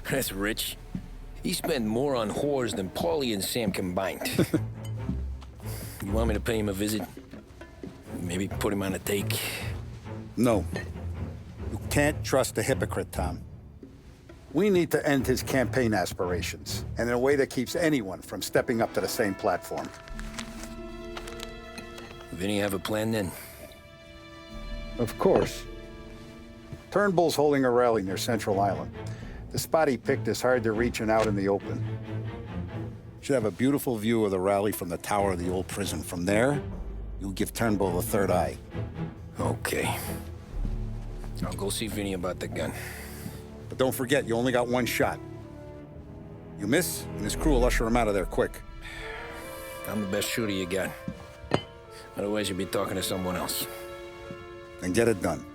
That's rich. He spent more on whores than Paulie and Sam combined. You want me to pay him a visit? Maybe put him on a take? No. You can't trust a hypocrite, Tom. We need to end his campaign aspirations, and in a way that keeps anyone from stepping up to the same platform. Vinny have a plan then? Of course. Turnbull's holding a rally near Central Island. The spot he picked is hard to reach and out in the open. Should have a beautiful view of the rally from the tower of the old prison. From there, you'll give Turnbull a third eye. Okay. I'll go see Vinny about the gun. But don't forget, you only got one shot. You miss, and his crew will usher him out of there quick. I'm the best shooter you got. Otherwise, you'd be talking to someone else. Then get it done.